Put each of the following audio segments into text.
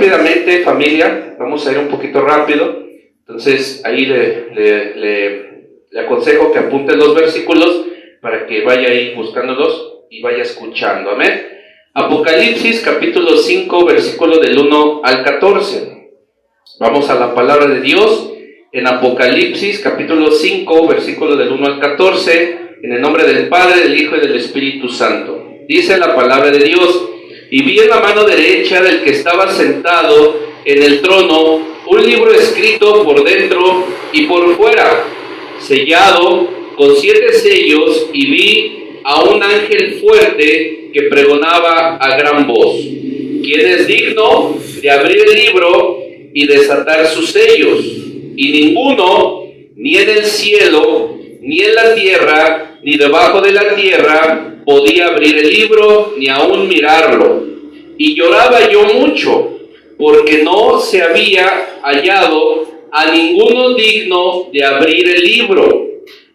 rápidamente, familia, vamos a ir un poquito rápido. Entonces ahí le aconsejo que apunte los versículos para que vaya ahí buscándolos y vaya escuchando. Amén. Apocalipsis capítulo 5, versículo del 1 al 14. Vamos a la palabra de Dios en Apocalipsis capítulo 5, versículo del 1 al 14, en el nombre del Padre, del Hijo y del Espíritu Santo. Dice la palabra de Dios: y vi en la mano derecha del que estaba sentado en el trono un libro escrito por dentro y por fuera, sellado con 7 sellos, y vi a un ángel fuerte que pregonaba a gran voz: ¿quién es digno de abrir el libro y desatar sus sellos? Y ninguno, ni en el cielo, ni en la tierra, ni debajo de la tierra, podía abrir el libro, ni aún mirarlo. Y lloraba yo mucho, porque no se había hallado a ninguno digno de abrir el libro,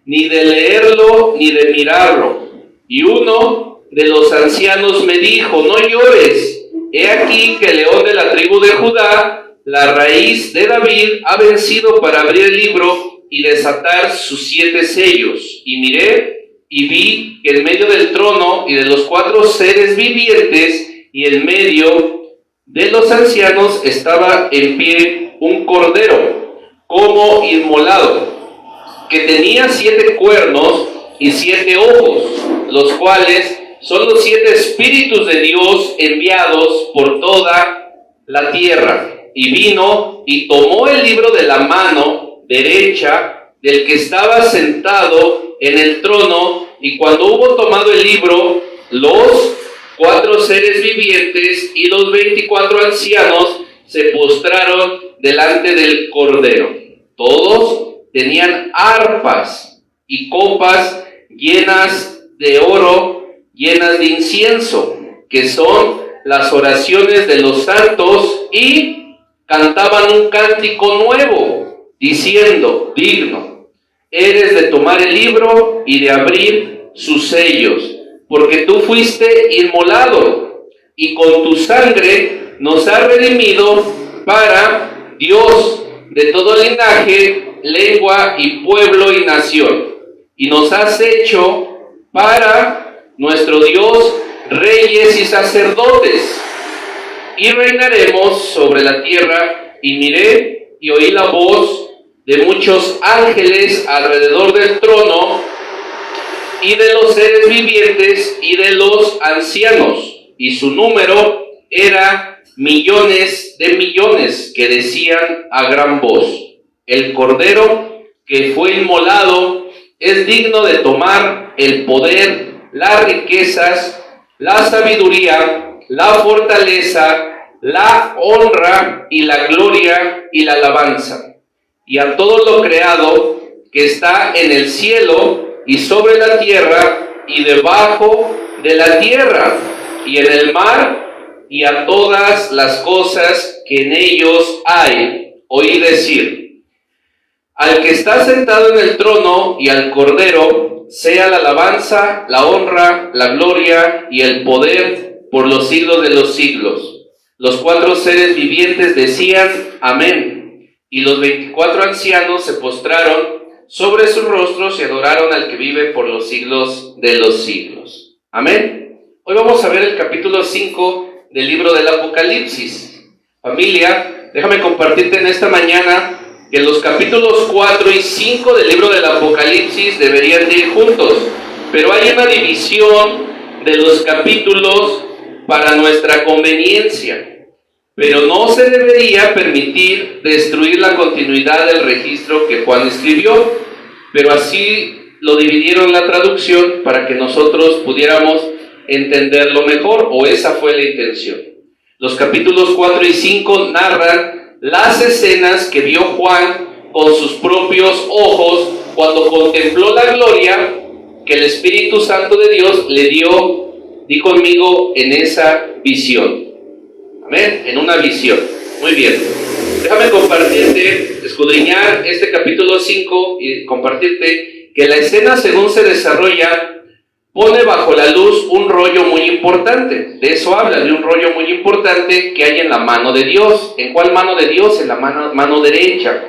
ni de leerlo, ni de mirarlo. Y uno de los ancianos me dijo: no llores, he aquí que el león de la tribu de Judá, la raíz de David, ha vencido para abrir el libro y desatar sus 7 sellos. Y miré y vi que en medio del trono y de los 4 seres vivientes y en medio de los ancianos estaba en pie un cordero como inmolado, que tenía 7 cuernos y 7 ojos, los cuales son los 7 espíritus de Dios enviados por toda la tierra. Y vino y tomó el libro de la mano derecha del que estaba sentado en el trono, y cuando hubo tomado el libro, los 4 seres vivientes y los 24 ancianos se postraron delante del Cordero. Todos tenían arpas y copas llenas de oro, llenas de incienso, que son las oraciones de los santos, y cantaban un cántico nuevo, diciendo: digno eres de tomar el libro y de abrir sus sellos, porque tú fuiste inmolado, y con tu sangre nos has redimido para Dios de todo linaje, lengua y pueblo y nación, y nos has hecho para nuestro Dios reyes y sacerdotes, y reinaremos sobre la tierra. Y miré y oí la voz de muchos ángeles alrededor del trono, y de los seres vivientes y de los ancianos, y su número era millones de millones, que decían a gran voz: el Cordero que fue inmolado es digno de tomar el poder, las riquezas, la sabiduría, la fortaleza, la honra y la gloria y la alabanza. Y a todo lo creado que está en el cielo y sobre la tierra y debajo de la tierra y en el mar, y a todas las cosas que en ellos hay, oí decir: al que está sentado en el trono y al Cordero sea la alabanza, la honra, la gloria y el poder por los siglos de los siglos. Los 4 seres vivientes decían: amén. Y los 24 ancianos se postraron sobre sus rostros y adoraron al que vive por los siglos de los siglos. Amén. Hoy vamos a ver el capítulo 5 del libro del Apocalipsis. Familia, déjame compartirte en esta mañana que los capítulos 4 y 5 del libro del Apocalipsis deberían de ir juntos, pero hay una división de los capítulos para nuestra conveniencia. Pero no se debería permitir destruir la continuidad del registro que Juan escribió, pero así lo dividieron la traducción para que nosotros pudiéramos entenderlo mejor, o esa fue la intención. Los capítulos 4 y 5 narran las escenas que vio Juan con sus propios ojos cuando contempló la gloria que el Espíritu Santo de Dios le dio, di conmigo, en esa visión. Amén, en una visión. Muy bien. Déjame compartirte, escudriñar este capítulo 5 y compartirte que la escena, según se desarrolla, pone bajo la luz un rollo muy importante. De eso habla, de un rollo muy importante que hay en la mano de Dios. ¿En cuál mano de Dios? En la mano derecha.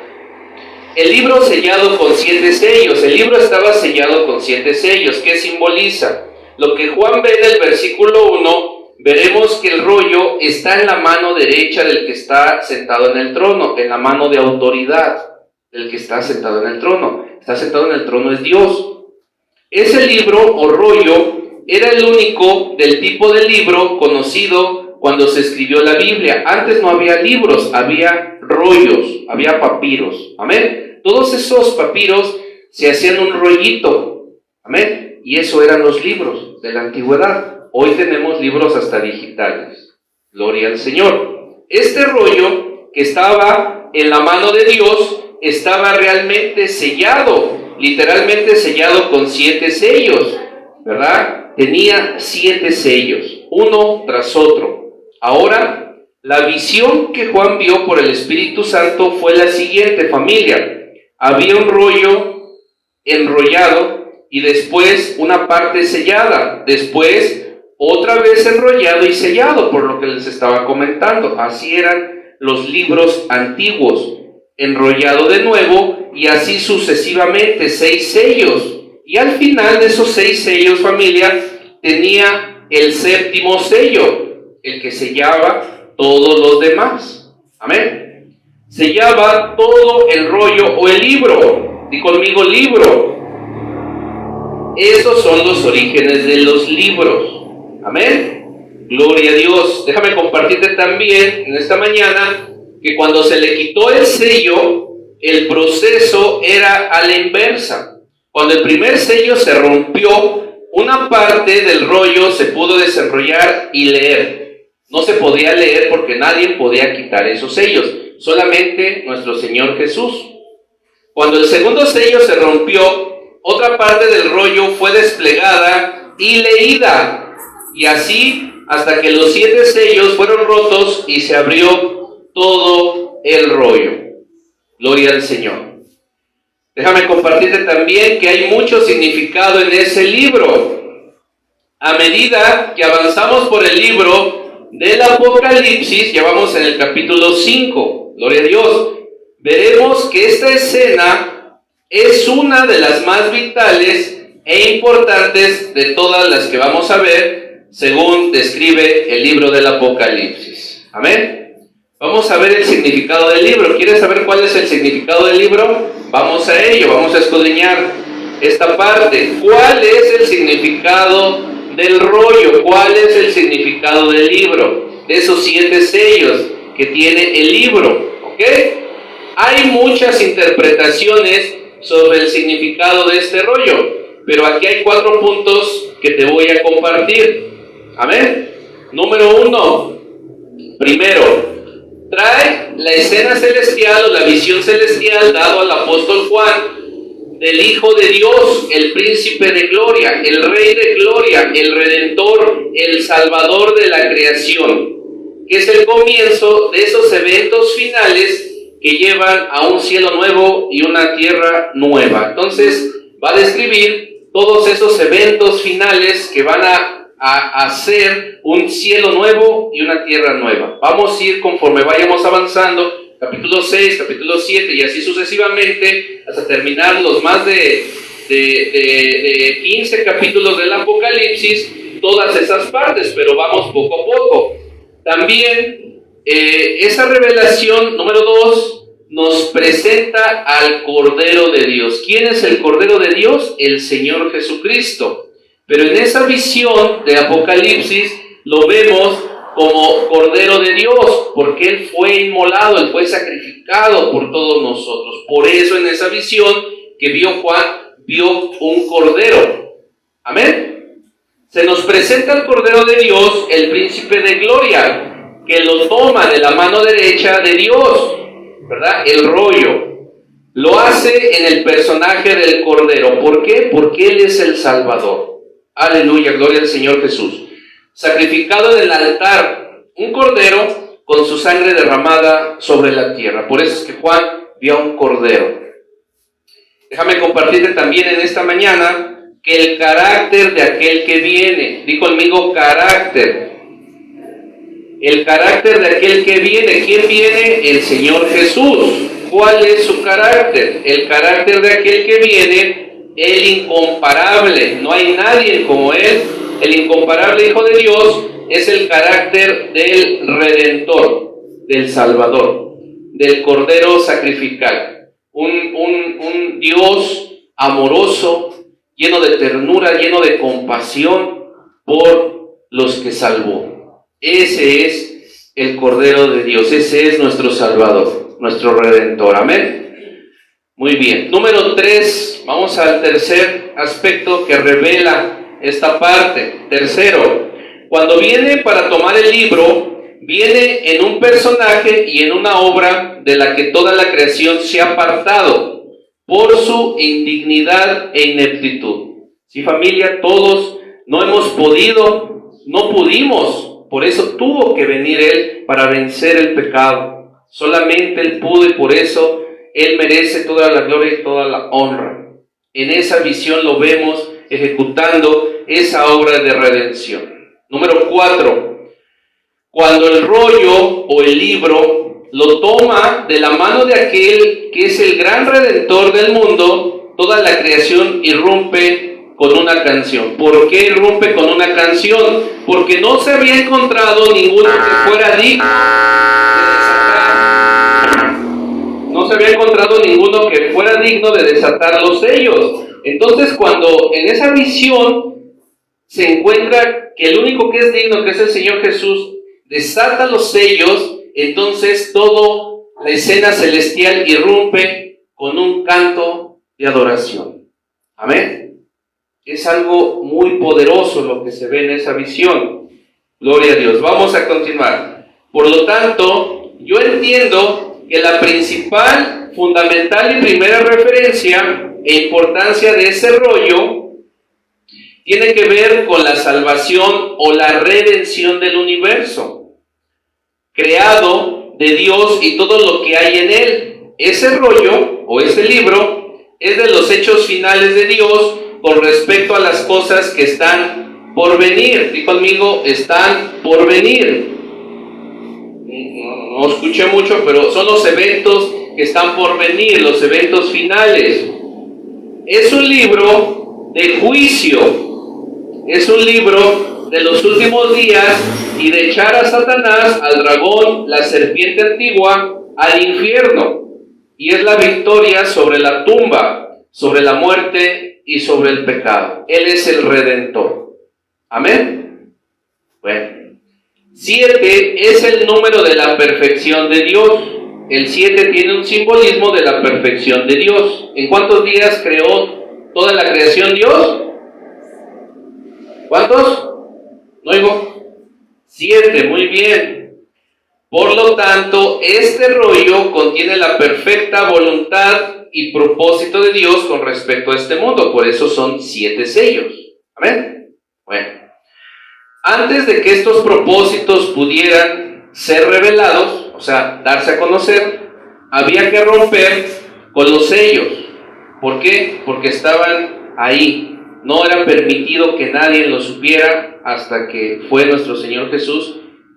El libro sellado con 7 sellos. El libro estaba sellado con 7 sellos. ¿Qué simboliza? Lo que Juan ve en el versículo 1, veremos que el rollo está en la mano derecha del que está sentado en el trono, en la mano de autoridad del que está sentado en el trono. Está sentado en el trono es Dios. Ese libro o rollo era el único del tipo de libro conocido cuando se escribió la Biblia. Antes no había libros, había rollos, había papiros. Amén. Todos esos papiros se hacían un rollito. Amén. Y eso eran los libros de la antigüedad. Hoy tenemos libros hasta digitales. Gloria al Señor. Este rollo que estaba en la mano de Dios estaba realmente sellado, literalmente sellado con 7 sellos, ¿verdad? Tenía 7 sellos, uno tras otro. Ahora, la visión que Juan vio por el Espíritu Santo fue la siguiente, familia. Había un rollo enrollado y después una parte sellada, después otra vez enrollado y sellado, por lo que les estaba comentando. Así eran los libros antiguos. Enrollado de nuevo y así sucesivamente, 6 sellos. Y al final de esos 6 sellos, familia, tenía el 7º sello, el que sellaba todos los demás. Amén. Sellaba todo el rollo o el libro. Di conmigo libro. Esos son los orígenes de los libros. Amén. Gloria a Dios. Déjame compartirte también en esta mañana que cuando se le quitó el sello, el proceso era a la inversa. Cuando el primer sello se rompió, una parte del rollo se pudo desenrollar y leer. No se podía leer porque nadie podía quitar esos sellos, solamente nuestro Señor Jesús. Cuando el segundo sello se rompió, otra parte del rollo fue desplegada y leída. Y así hasta que los 7 sellos fueron rotos y se abrió todo el rollo. Gloria al Señor. Déjame compartirte también que hay mucho significado en ese libro. A medida que avanzamos por el libro del Apocalipsis, ya vamos en el capítulo 5, gloria a Dios, veremos que esta escena es una de las más vitales e importantes de todas las que vamos a ver, según describe el libro del Apocalipsis. Amén. Vamos a ver el significado del libro. ¿Quieres saber cuál es el significado del libro? Vamos a ello, vamos a escudriñar esta parte. ¿Cuál es el significado del rollo? ¿Cuál es el significado del libro? De esos 7 sellos que tiene el libro. ¿Ok? Hay muchas interpretaciones sobre el significado de este rollo, pero aquí hay 4 puntos que te voy a compartir. Amén. Número 1. Primero, trae la escena celestial o la visión celestial dado al apóstol Juan del Hijo de Dios, el príncipe de gloria, el rey de gloria, el redentor, el salvador de la creación, que es el comienzo de esos eventos finales que llevan a un cielo nuevo y una tierra nueva. Entonces va a describir todos esos eventos finales que van a hacer un cielo nuevo y una tierra nueva. Vamos a ir conforme vayamos avanzando, capítulo 6, capítulo 7 y así sucesivamente, hasta terminar los más de 15 capítulos del Apocalipsis, todas esas partes, pero vamos poco a poco. También esa revelación número 2 nos presenta al Cordero de Dios. ¿Quién es el Cordero de Dios? El Señor Jesucristo. Pero en esa visión de Apocalipsis lo vemos como Cordero de Dios, porque Él fue inmolado, Él fue sacrificado por todos nosotros. Por eso en esa visión que vio Juan, vio un Cordero. Amén. Se nos presenta el Cordero de Dios, el príncipe de gloria, que lo toma de la mano derecha de Dios, ¿verdad? El rollo. Lo hace en el personaje del Cordero. ¿Por qué? Porque Él es el Salvador. Aleluya, gloria al Señor Jesús. Sacrificado en el altar, un cordero con su sangre derramada sobre la tierra. Por eso es que Juan vio a un cordero. Déjame compartirte también en esta mañana que el carácter de aquel que viene. Di conmigo carácter. El carácter de aquel que viene. ¿Quién viene? El Señor Jesús. ¿Cuál es su carácter? El carácter de aquel que viene, el incomparable. No hay nadie como Él. El incomparable Hijo de Dios es el carácter del Redentor, del Salvador, del Cordero sacrificial. Un Dios amoroso, lleno de ternura, lleno de compasión por los que salvó. Ese es el Cordero de Dios, ese es nuestro Salvador, nuestro Redentor. Amén. Muy bien. Número 3, vamos al tercer aspecto que revela esta parte. Tercero, cuando viene para tomar el libro, viene en un personaje y en una obra de la que toda la creación se ha apartado por su indignidad e ineptitud. Sí, familia, todos no hemos podido, no pudimos, por eso tuvo que venir Él para vencer el pecado. Solamente Él pudo y por eso Él merece toda la gloria y toda la honra. En esa visión lo vemos ejecutando esa obra de redención. Número 4. Cuando el rollo o el libro lo toma de la mano de aquel que es el gran Redentor del mundo, toda la creación irrumpe con una canción. ¿Por qué irrumpe con una canción? Porque no se había encontrado ninguno que fuera digno de desatar. No se había encontrado ninguno que fuera digno de desatar los sellos. Entonces, cuando en esa visión se encuentra que el único que es digno, que es el Señor Jesús, desata los sellos, entonces toda la escena celestial irrumpe con un canto de adoración. Amén. Es algo muy poderoso lo que se ve en esa visión. Gloria a Dios. Vamos a continuar. Por lo tanto, yo entiendo que la principal, fundamental y primera referencia e importancia de ese rollo tiene que ver con la salvación o la redención del universo, creado de Dios y todo lo que hay en él. Ese rollo o ese libro es de los hechos finales de Dios con respecto a las cosas que están por venir. Di conmigo, están por venir. No escuché mucho, pero son los eventos que están por venir, los eventos finales. Es un libro de juicio. Es un libro de los últimos días y de echar a Satanás, al dragón, la serpiente antigua, al infierno. Y es la victoria sobre la tumba, sobre la muerte y sobre el pecado. Él es el Redentor. Amén. Bueno, 7 es el número de la perfección de Dios. El 7 tiene un simbolismo de la perfección de Dios. ¿En cuántos días creó toda la creación Dios? ¿Cuántos? ¿No oigo? 7, muy bien. Por lo tanto, este rollo contiene la perfecta voluntad y propósito de Dios con respecto a este mundo. Por eso son 7 sellos. ¿Amén? Bueno. Antes de que estos propósitos pudieran ser revelados, o sea, darse a conocer, había que romper con los sellos. ¿Por qué? Porque estaban ahí. No era permitido que nadie lo supiera hasta que fue nuestro Señor Jesús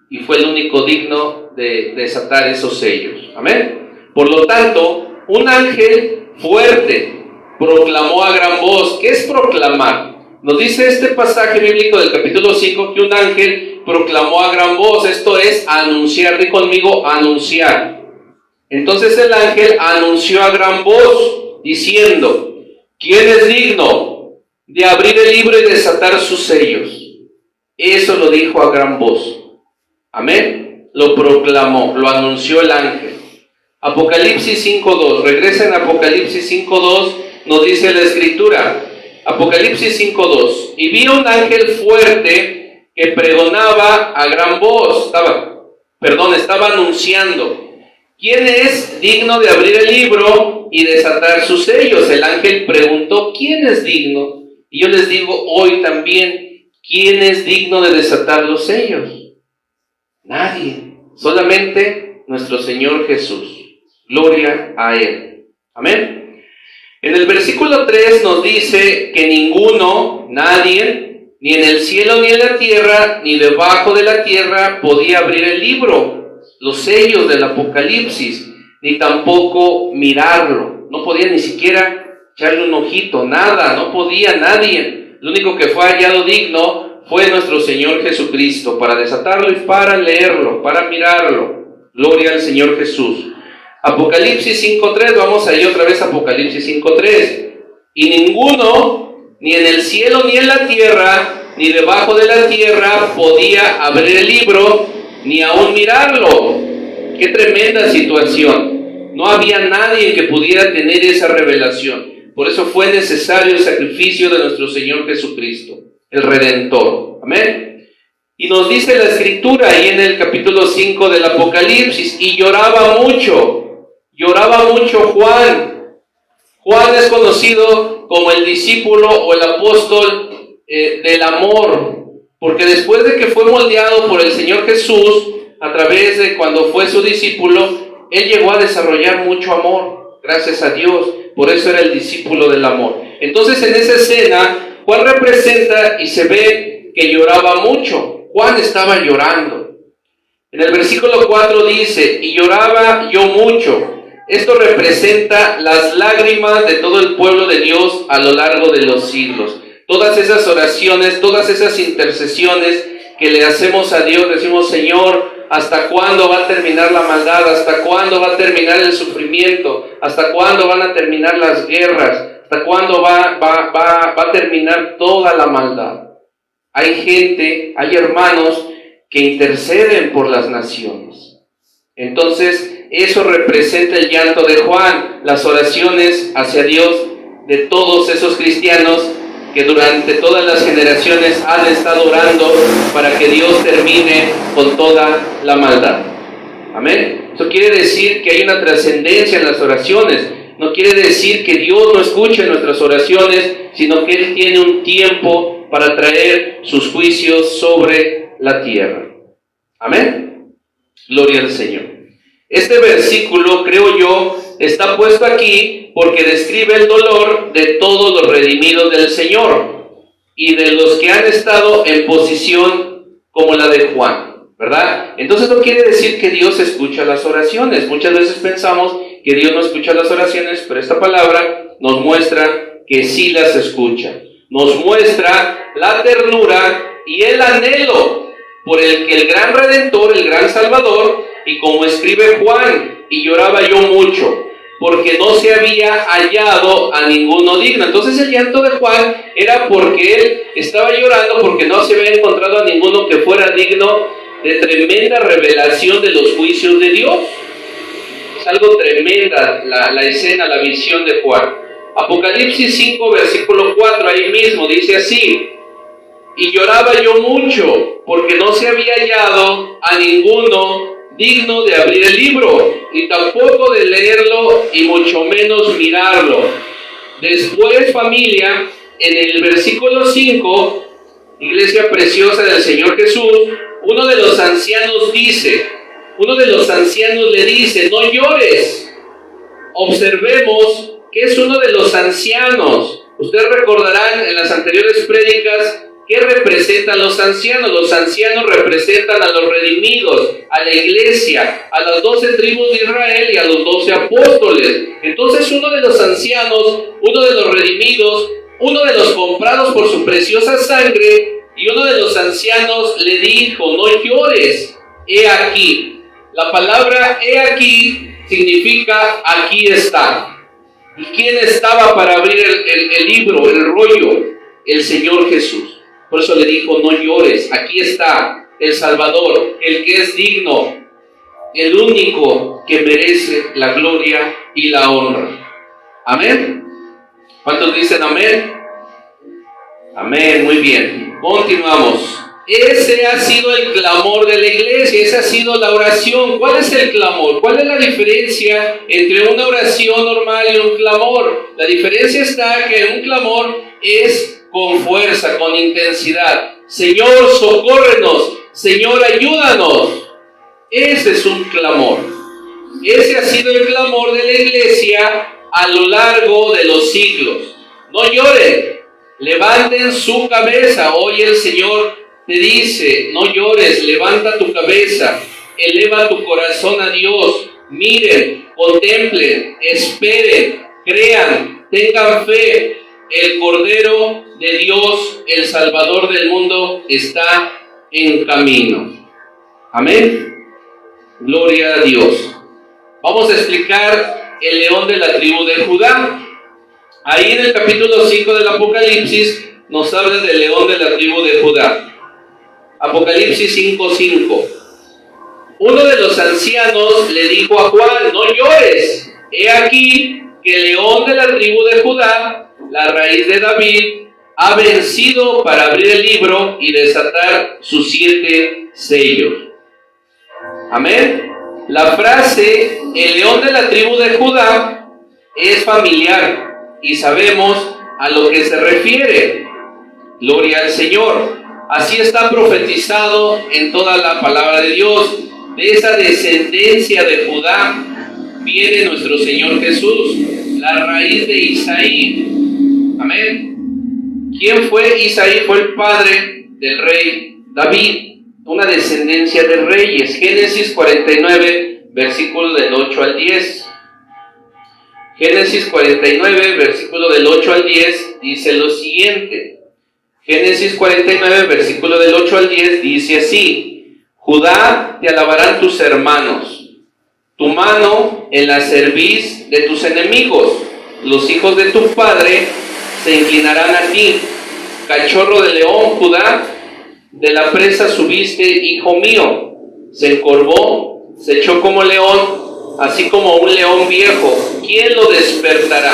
y fue el único digno de desatar esos sellos. Amén. Por lo tanto, un ángel fuerte proclamó a gran voz. ¿Qué es proclamar? Nos dice este pasaje bíblico del capítulo 5 que un ángel proclamó a gran voz. Esto es anunciar. Di conmigo, anunciar. Entonces el ángel anunció a gran voz diciendo: ¿quién es digno de abrir el libro y desatar sus sellos? Eso lo dijo a gran voz. Amén. Lo proclamó, lo anunció el ángel. Apocalipsis 5:2. Regresa en Apocalipsis 5:2. Nos dice la escritura. Apocalipsis 5:2. Y vi un ángel fuerte que pregonaba a gran voz. Estaba anunciando: ¿quién es digno de abrir el libro y desatar sus sellos? El ángel preguntó: ¿quién es digno? Y yo les digo hoy también: ¿quién es digno de desatar los sellos? Nadie. Solamente nuestro Señor Jesús. Gloria a Él. Amén. En el versículo 3 nos dice que ninguno, nadie, ni en el cielo ni en la tierra, ni debajo de la tierra podía abrir el libro, los sellos del Apocalipsis, ni tampoco mirarlo. No podía ni siquiera echarle un ojito, nada, no podía nadie. Lo único que fue hallado digno fue nuestro Señor Jesucristo, para desatarlo y para leerlo, para mirarlo. Gloria al Señor Jesús. Apocalipsis 5.3, vamos ahí otra vez a Apocalipsis 5.3. Y ninguno, ni en el cielo ni en la tierra, ni debajo de la tierra, podía abrir el libro, ni aún mirarlo. ¡Qué tremenda situación! No había nadie que pudiera tener esa revelación. Por eso fue necesario el sacrificio de nuestro Señor Jesucristo, el Redentor. Amén. Y nos dice la Escritura ahí en el capítulo 5 del Apocalipsis, y lloraba mucho Juan. Juan es conocido como el discípulo o el apóstol del amor, porque después de que fue moldeado por el Señor Jesús, a través de cuando fue su discípulo, él llegó a desarrollar mucho amor, gracias a Dios. Por eso era el discípulo del amor. Entonces en esa escena, Juan representa y se ve que lloraba mucho. Juan estaba llorando. En el versículo 4 dice, y lloraba yo mucho. Esto representa las lágrimas de todo el pueblo de Dios a lo largo de los siglos. Todas esas oraciones, todas esas intercesiones que le hacemos a Dios, decimos, Señor, ¿hasta cuándo va a terminar la maldad? ¿Hasta cuándo va a terminar el sufrimiento? ¿Hasta cuándo van a terminar las guerras? ¿Hasta cuándo va a terminar toda la maldad? Hay gente, hay hermanos que interceden por las naciones. Entonces, eso representa el llanto de Juan, las oraciones hacia Dios de todos esos cristianos que durante todas las generaciones han estado orando para que Dios termine con toda la maldad. Amén. Eso quiere decir que hay una trascendencia en las oraciones. No quiere decir que Dios no escuche nuestras oraciones, sino que Él tiene un tiempo para traer sus juicios sobre la tierra. Amén. Gloria al Señor. Este versículo, creo yo, está puesto aquí porque describe el dolor de todos los redimidos del Señor y de los que han estado en posición como la de Juan, ¿verdad? Entonces no quiere decir que Dios escucha las oraciones. Muchas veces pensamos que Dios no escucha las oraciones, pero esta palabra nos muestra que sí las escucha. Nos muestra la ternura y el anhelo por el que el gran Redentor, el gran Salvador, y como escribe Juan, y lloraba yo mucho, porque no se había hallado a ninguno digno. Entonces el llanto de Juan era porque él estaba llorando porque no se había encontrado a ninguno que fuera digno de tremenda revelación de los juicios de Dios. Es algo tremenda la escena, la visión de Juan. Apocalipsis 5, versículo 4, ahí mismo dice así: y lloraba yo mucho porque no se había hallado a ninguno digno de abrir el libro, y tampoco de leerlo, y mucho menos mirarlo. Después, familia, en el versículo 5, iglesia preciosa del Señor Jesús, uno de los ancianos le dice, no llores. Observemos que es uno de los ancianos. Ustedes recordarán en las anteriores prédicas, ¿qué representan los ancianos? Los ancianos representan a los redimidos, a la iglesia, a las 12 tribus de Israel y a los 12 apóstoles. Entonces uno de los ancianos, uno de los redimidos, uno de los comprados por su preciosa sangre, y uno de los ancianos le dijo, no llores, he aquí. La palabra he aquí significa aquí está. ¿Y quién estaba para abrir el libro, el rollo? El Señor Jesús. Por eso le dijo, no llores, aquí está el Salvador, el que es digno, el único que merece la gloria y la honra. Amén. ¿Cuántos dicen amén? Amén, muy bien. Continuamos. Ese ha sido el clamor de la iglesia, esa ha sido la oración. ¿Cuál es el clamor? ¿Cuál es la diferencia entre una oración normal y un clamor? La diferencia está que un clamor es con fuerza, con intensidad. Señor, socórrenos. Señor, ayúdanos. Ese es un clamor. Ese ha sido el clamor de la iglesia a lo largo de los siglos. No lloren, levanten su cabeza. Hoy el Señor te dice, no llores, levanta tu cabeza, eleva tu corazón a Dios. Miren, contemplen, esperen, crean, tengan fe. El Cordero de Dios, el Salvador del mundo, está en camino. Amén. Gloria a Dios. Vamos a explicar el león de la tribu de Judá. Ahí en el capítulo 5 del Apocalipsis nos habla del león de la tribu de Judá. Apocalipsis 5:5. Uno de los ancianos le dijo a Juan, no llores, he aquí que el león de la tribu de Judá, la raíz de David, ha vencido para abrir el libro y desatar sus 7 sellos. Amén. La frase, el león de la tribu de Judá, es familiar y sabemos a lo que se refiere. Gloria al Señor. Así está profetizado en toda la palabra de Dios. De esa descendencia de Judá viene nuestro Señor Jesús, la raíz de Isaí. Amén. ¿Quién fue Isaí? Fue el padre del rey David, una descendencia de reyes. Génesis 49, versículo del 8 al 10. Génesis 49, versículo del 8 al 10, dice lo siguiente. Génesis 49, versículo del 8 al 10, dice así: Judá, te alabarán tus hermanos, tu mano en la cerviz de tus enemigos. Los hijos de tu padre se inclinarán a ti. Cachorro de león, Judá, de la presa subiste, hijo mío. Se encorvó, se echó como león, así como un león viejo. ¿Quién lo despertará?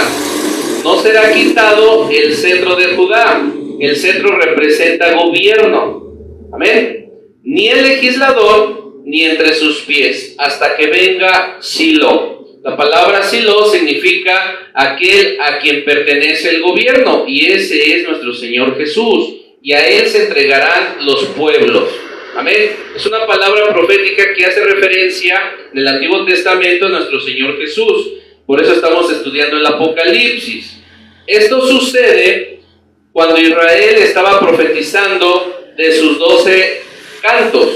No será quitado el cetro de Judá. El cetro representa gobierno. Amén. Ni el legislador, ni entre sus pies, hasta que venga Silo. La palabra Silo significa aquel a quien pertenece el gobierno, y ese es nuestro Señor Jesús, y a Él se entregarán los pueblos. Amén. Es una palabra profética que hace referencia en el Antiguo Testamento a nuestro Señor Jesús. Por eso estamos estudiando el Apocalipsis. Esto sucede cuando Israel estaba profetizando de sus 12 cantos,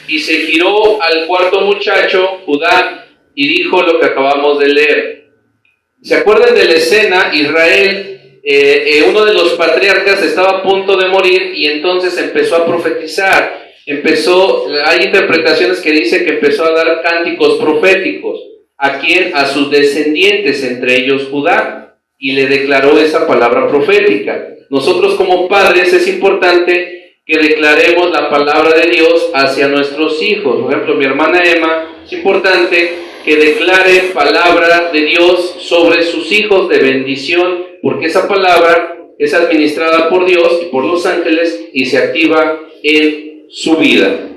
y se giró al cuarto muchacho, Judá, y dijo lo que acabamos de leer. ¿Se acuerdan de la escena? Israel, uno de los patriarcas estaba a punto de morir, y entonces empezó a profetizar. Hay interpretaciones que dicen que empezó a dar cánticos proféticos. ¿A quién? A sus descendientes, entre ellos Judá, y le declaró esa palabra profética. Nosotros como padres es importante que declaremos la palabra de Dios hacia nuestros hijos. Por ejemplo, mi hermana Emma, es importante que declare palabra de Dios sobre sus hijos de bendición, porque esa palabra es administrada por Dios y por los ángeles y se activa en su vida.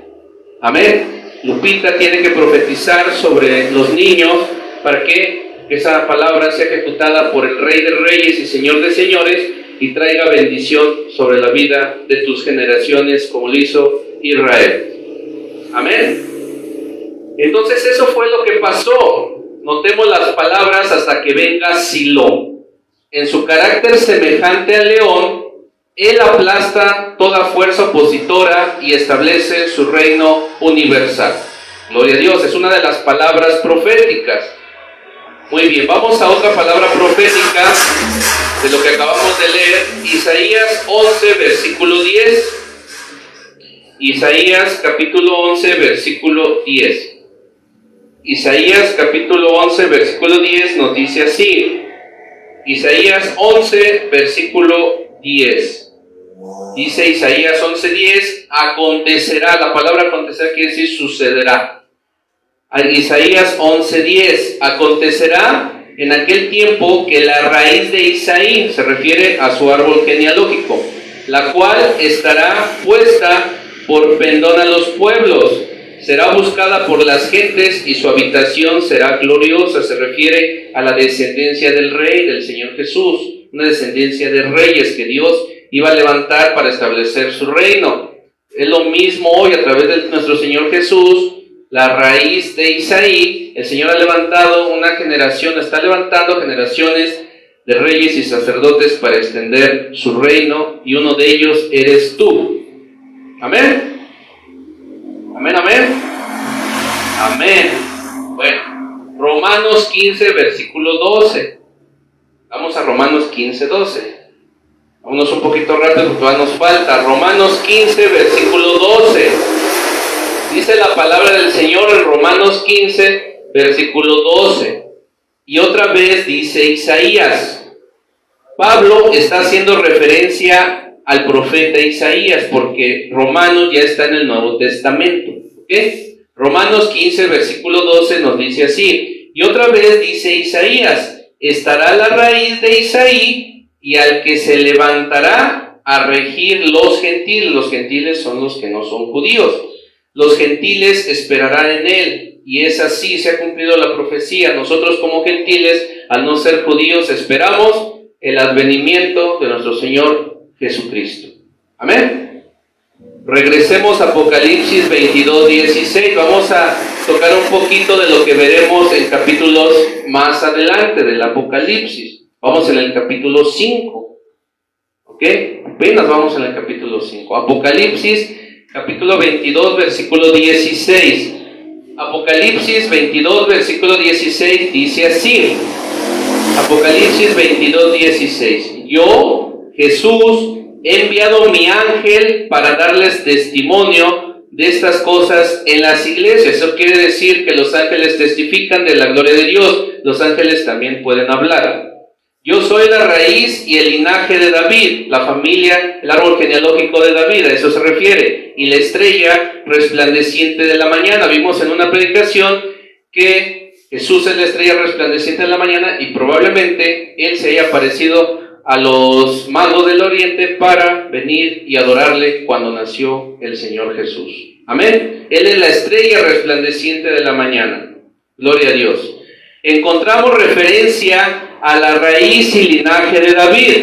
Amén. Lupita tiene que profetizar sobre los niños para que esa palabra sea ejecutada por el Rey de Reyes y Señor de Señores y traiga bendición sobre la vida de tus generaciones, como lo hizo Israel. Amén. Entonces eso fue lo que pasó. Notemos las palabras: hasta que venga Silo. En su carácter semejante al león, él aplasta toda fuerza opositora y establece su reino universal. Gloria a Dios, es una de las palabras proféticas. Muy bien, vamos a otra palabra profética de lo que acabamos de leer. Isaías 11, versículo 10. Isaías capítulo 11, versículo 10. Isaías capítulo 11, versículo 10 nos dice así. Isaías 11, versículo 10. Dice Isaías 11:10, acontecerá. La palabra acontecerá quiere decir sucederá. Isaías 11:10, acontecerá en aquel tiempo que la raíz de Isaí, se refiere a su árbol genealógico, la cual estará puesta por pendón a los pueblos, será buscada por las gentes y su habitación será gloriosa. Se refiere a la descendencia del Rey, del Señor Jesús, una descendencia de reyes que Dios iba a levantar para establecer su reino. Es lo mismo hoy a través de nuestro Señor Jesús. la raíz de Isaí, el Señor ha levantado una generación, está levantando generaciones de reyes y sacerdotes para extender su reino, y uno de ellos eres tú. Amén. Amén, amén. Amén. Bueno, Romanos 15, versículo 12. Vamos a Romanos 15, 12. Vámonos un poquito rápido porque todavía nos falta. Romanos 15, versículo 12. Dice la palabra del Señor en Romanos 15, versículo 12. Y otra vez dice Isaías. Pablo está haciendo referencia al profeta Isaías porque Romanos ya está en el Nuevo Testamento. ¿Okay? Romanos 15, versículo 12 nos dice así. Y otra vez dice Isaías, estará la raíz de Isaí y al que se levantará a regir los gentiles. Los gentiles son los que no son judíos. Los gentiles esperarán en él, y es así, se ha cumplido la profecía. Nosotros como gentiles, al no ser judíos, esperamos el advenimiento de nuestro Señor Jesucristo. Amén. Regresemos a Apocalipsis 22, 16. Vamos a tocar un poquito de lo que veremos en capítulos más adelante del Apocalipsis. Vamos en el capítulo 5. ¿Ok? Apenas vamos en el capítulo 5. Apocalipsis capítulo 22, versículo 16. Apocalipsis 22, versículo 16 dice así. Apocalipsis 22, 16. Yo, Jesús, he enviado mi ángel para darles testimonio de estas cosas en las iglesias. Eso quiere decir que los ángeles testifican de la gloria de Dios. Los ángeles también pueden hablar. Yo soy la raíz y el linaje de David, la familia, el árbol genealógico de David, a eso se refiere. Y la estrella resplandeciente de la mañana. Vimos en una predicación que Jesús es la estrella resplandeciente de la mañana y probablemente Él se haya aparecido a los magos del oriente para venir y adorarle cuando nació el Señor Jesús. Amén. Él es la estrella resplandeciente de la mañana. Gloria a Dios. Encontramos referencia a la raíz y linaje de David.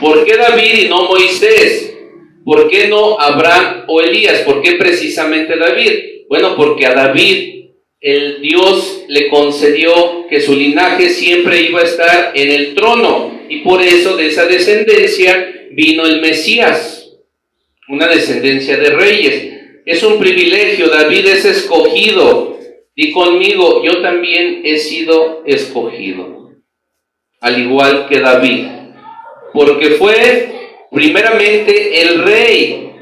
¿Por qué David y no Moisés? ¿Por qué no Abraham o Elías? ¿Por qué precisamente David? Bueno, porque a David el Dios le concedió que su linaje siempre iba a estar en el trono, y por eso de esa descendencia vino el Mesías, una descendencia de reyes. Es un privilegio, David es escogido. Di conmigo, yo también he sido escogido, al igual que David, porque fue primeramente el rey,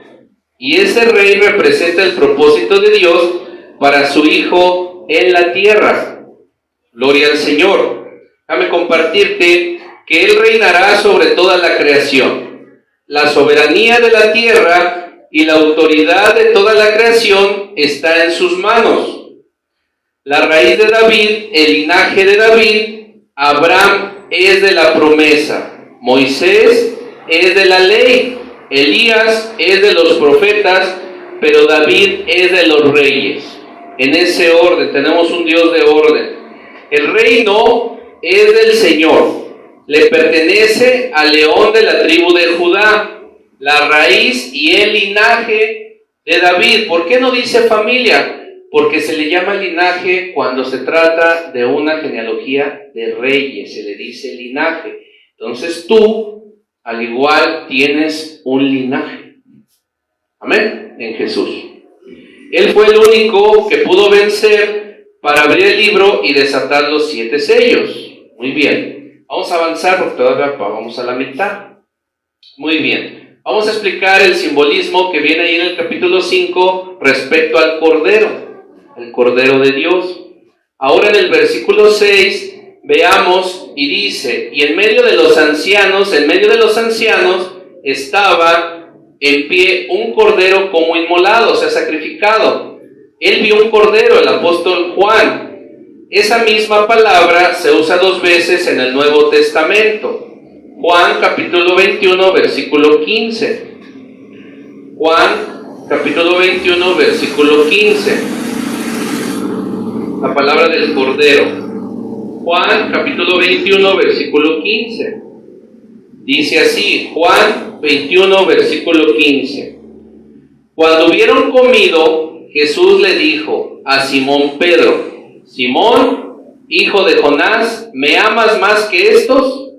y ese rey representa el propósito de Dios para su Hijo en la tierra. Gloria al Señor. Déjame compartirte que Él reinará sobre toda la creación. La soberanía de la tierra y la autoridad de toda la creación está en sus manos. La raíz de David, el linaje de David, Abraham es de la promesa, Moisés es de la ley, Elías es de los profetas, pero David es de los reyes. En ese orden, tenemos un Dios de orden. El reino es del Señor, le pertenece al león de la tribu de Judá, la raíz y el linaje de David. ¿Por qué no dice familia? Porque se le llama linaje cuando se trata de una genealogía de reyes, se le dice linaje. Entonces tú, al igual, tienes un linaje. Amén, en Jesús. Él fue el único que pudo vencer para abrir el libro y desatar los 7 sellos. Muy bien, vamos a avanzar porque todavía vamos a la mitad. Muy bien, vamos a explicar el simbolismo que viene ahí en el capítulo 5 respecto al Cordero. El Cordero de Dios. Ahora en el versículo 6 veamos y dice, y en medio de los ancianos estaba en pie un cordero como inmolado, o sea, sacrificado. Él vio un cordero, el apóstol Juan. Esa misma palabra se usa 2 veces en el Nuevo Testamento. Juan capítulo 21, versículo 15. Juan capítulo 21, versículo 15. La palabra del Cordero. Juan capítulo 21, versículo 15. Dice así, Juan 21, versículo 15. Cuando hubieron comido, Jesús le dijo a Simón Pedro: Simón, hijo de Jonás, ¿me amas más que estos?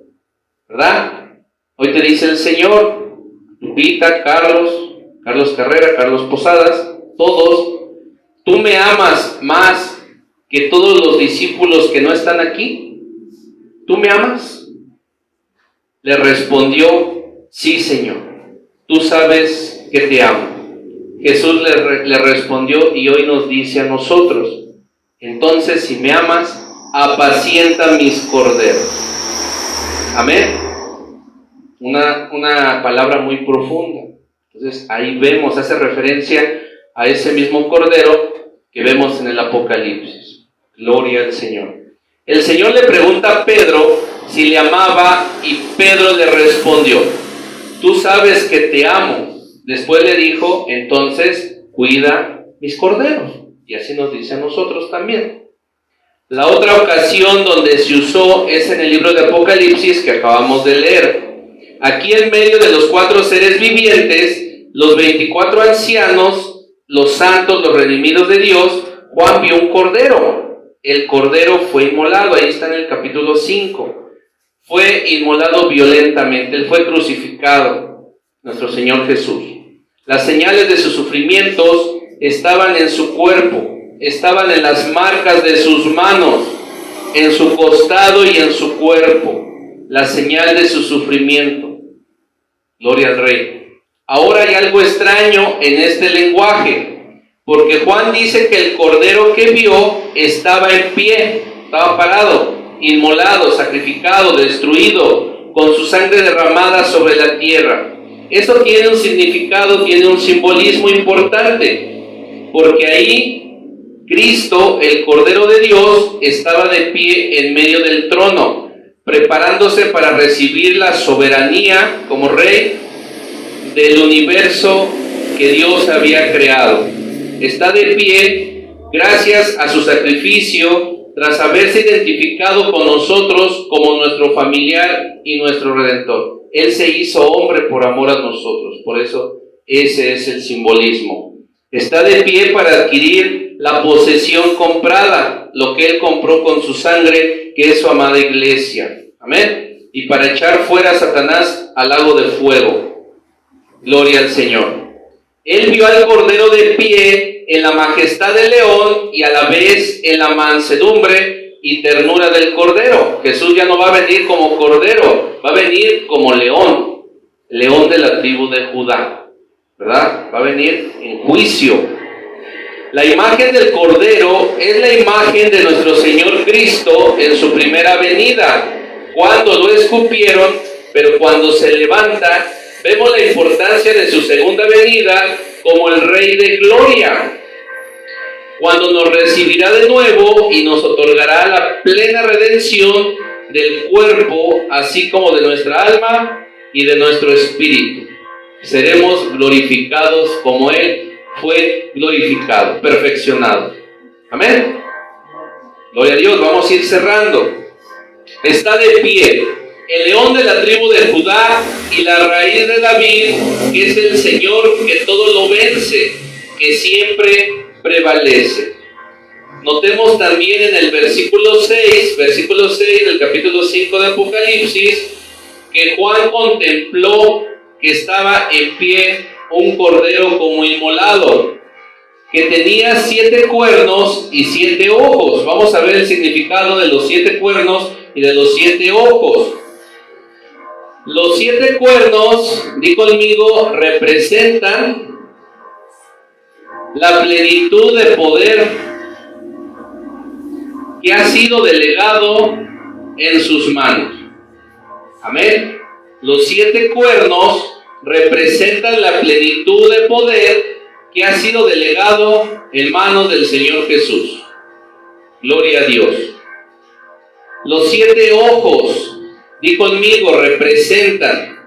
¿Verdad? Hoy te dice el Señor, Lupita, Carlos Carrera, Carlos Posadas, todos, ¿tú me amas más que todos los discípulos que no están aquí? ¿Tú me amas? Le respondió: sí, Señor, tú sabes que te amo. Jesús le respondió y hoy nos dice a nosotros: entonces, si me amas, apacienta mis corderos. Amén. Una palabra muy profunda. Entonces ahí vemos, hace referencia a ese mismo cordero que vemos en el Apocalipsis. Gloria al Señor. El Señor le pregunta a Pedro si le amaba y Pedro le respondió: tú sabes que te amo. Después le dijo: entonces cuida mis corderos. Y así nos dice a nosotros también. La otra ocasión donde se usó es en el libro de Apocalipsis que acabamos de leer. Aquí en medio de los 4 seres vivientes, los 24 ancianos, los santos, los redimidos de Dios, Juan vio un cordero. El cordero fue inmolado, ahí está en el capítulo 5. Fue inmolado violentamente, él fue crucificado, nuestro Señor Jesús. Las señales de sus sufrimientos estaban en su cuerpo, estaban en las marcas de sus manos, en su costado y en su cuerpo, la señal de su sufrimiento. Gloria al Rey. Ahora hay algo extraño en este lenguaje, porque Juan dice que el cordero que vio estaba en pie, estaba parado, inmolado, sacrificado, destruido, con su sangre derramada sobre la tierra. Eso tiene un significado, tiene un simbolismo importante, porque ahí Cristo, el Cordero de Dios, estaba de pie en medio del trono, preparándose para recibir la soberanía como Rey del universo que Dios había creado. Está de pie gracias a su sacrificio, tras haberse identificado con nosotros como nuestro familiar y nuestro Redentor. Él se hizo hombre por amor a nosotros, por eso ese es el simbolismo. Está de pie para adquirir la posesión comprada, lo que Él compró con su sangre, que es su amada iglesia. Amén. Y para echar fuera a Satanás al lago de fuego. Gloria al Señor. Él vio al Cordero de pie en la majestad del león y a la vez en la mansedumbre y ternura del Cordero. Jesús ya no va a venir como Cordero, va a venir como león, león de la tribu de Judá, ¿verdad? Va a venir en juicio. La imagen del Cordero es la imagen de nuestro Señor Cristo en su primera venida, cuando lo escupieron, pero cuando se levanta, vemos la importancia de su segunda venida como el Rey de Gloria, cuando nos recibirá de nuevo y nos otorgará la plena redención del cuerpo, así como de nuestra alma y de nuestro espíritu. Seremos glorificados como Él fue glorificado, perfeccionado. Amén. Gloria a Dios. Vamos a ir cerrando. Está de pie el león de la tribu de Judá y la raíz de David, que es el Señor que todo lo vence, que siempre prevalece. Notemos también en el versículo 6 del capítulo 5 de Apocalipsis, que Juan contempló que estaba en pie un cordero como inmolado, que tenía 7 cuernos y 7 ojos. Vamos a ver el significado de los 7 cuernos y de los 7 ojos. Los 7 cuernos, di conmigo, representan la plenitud de poder que ha sido delegado en sus manos. Amén. Los 7 cuernos representan la plenitud de poder que ha sido delegado en manos del Señor Jesús. Gloria a Dios. Los 7 ojos, di conmigo, representan.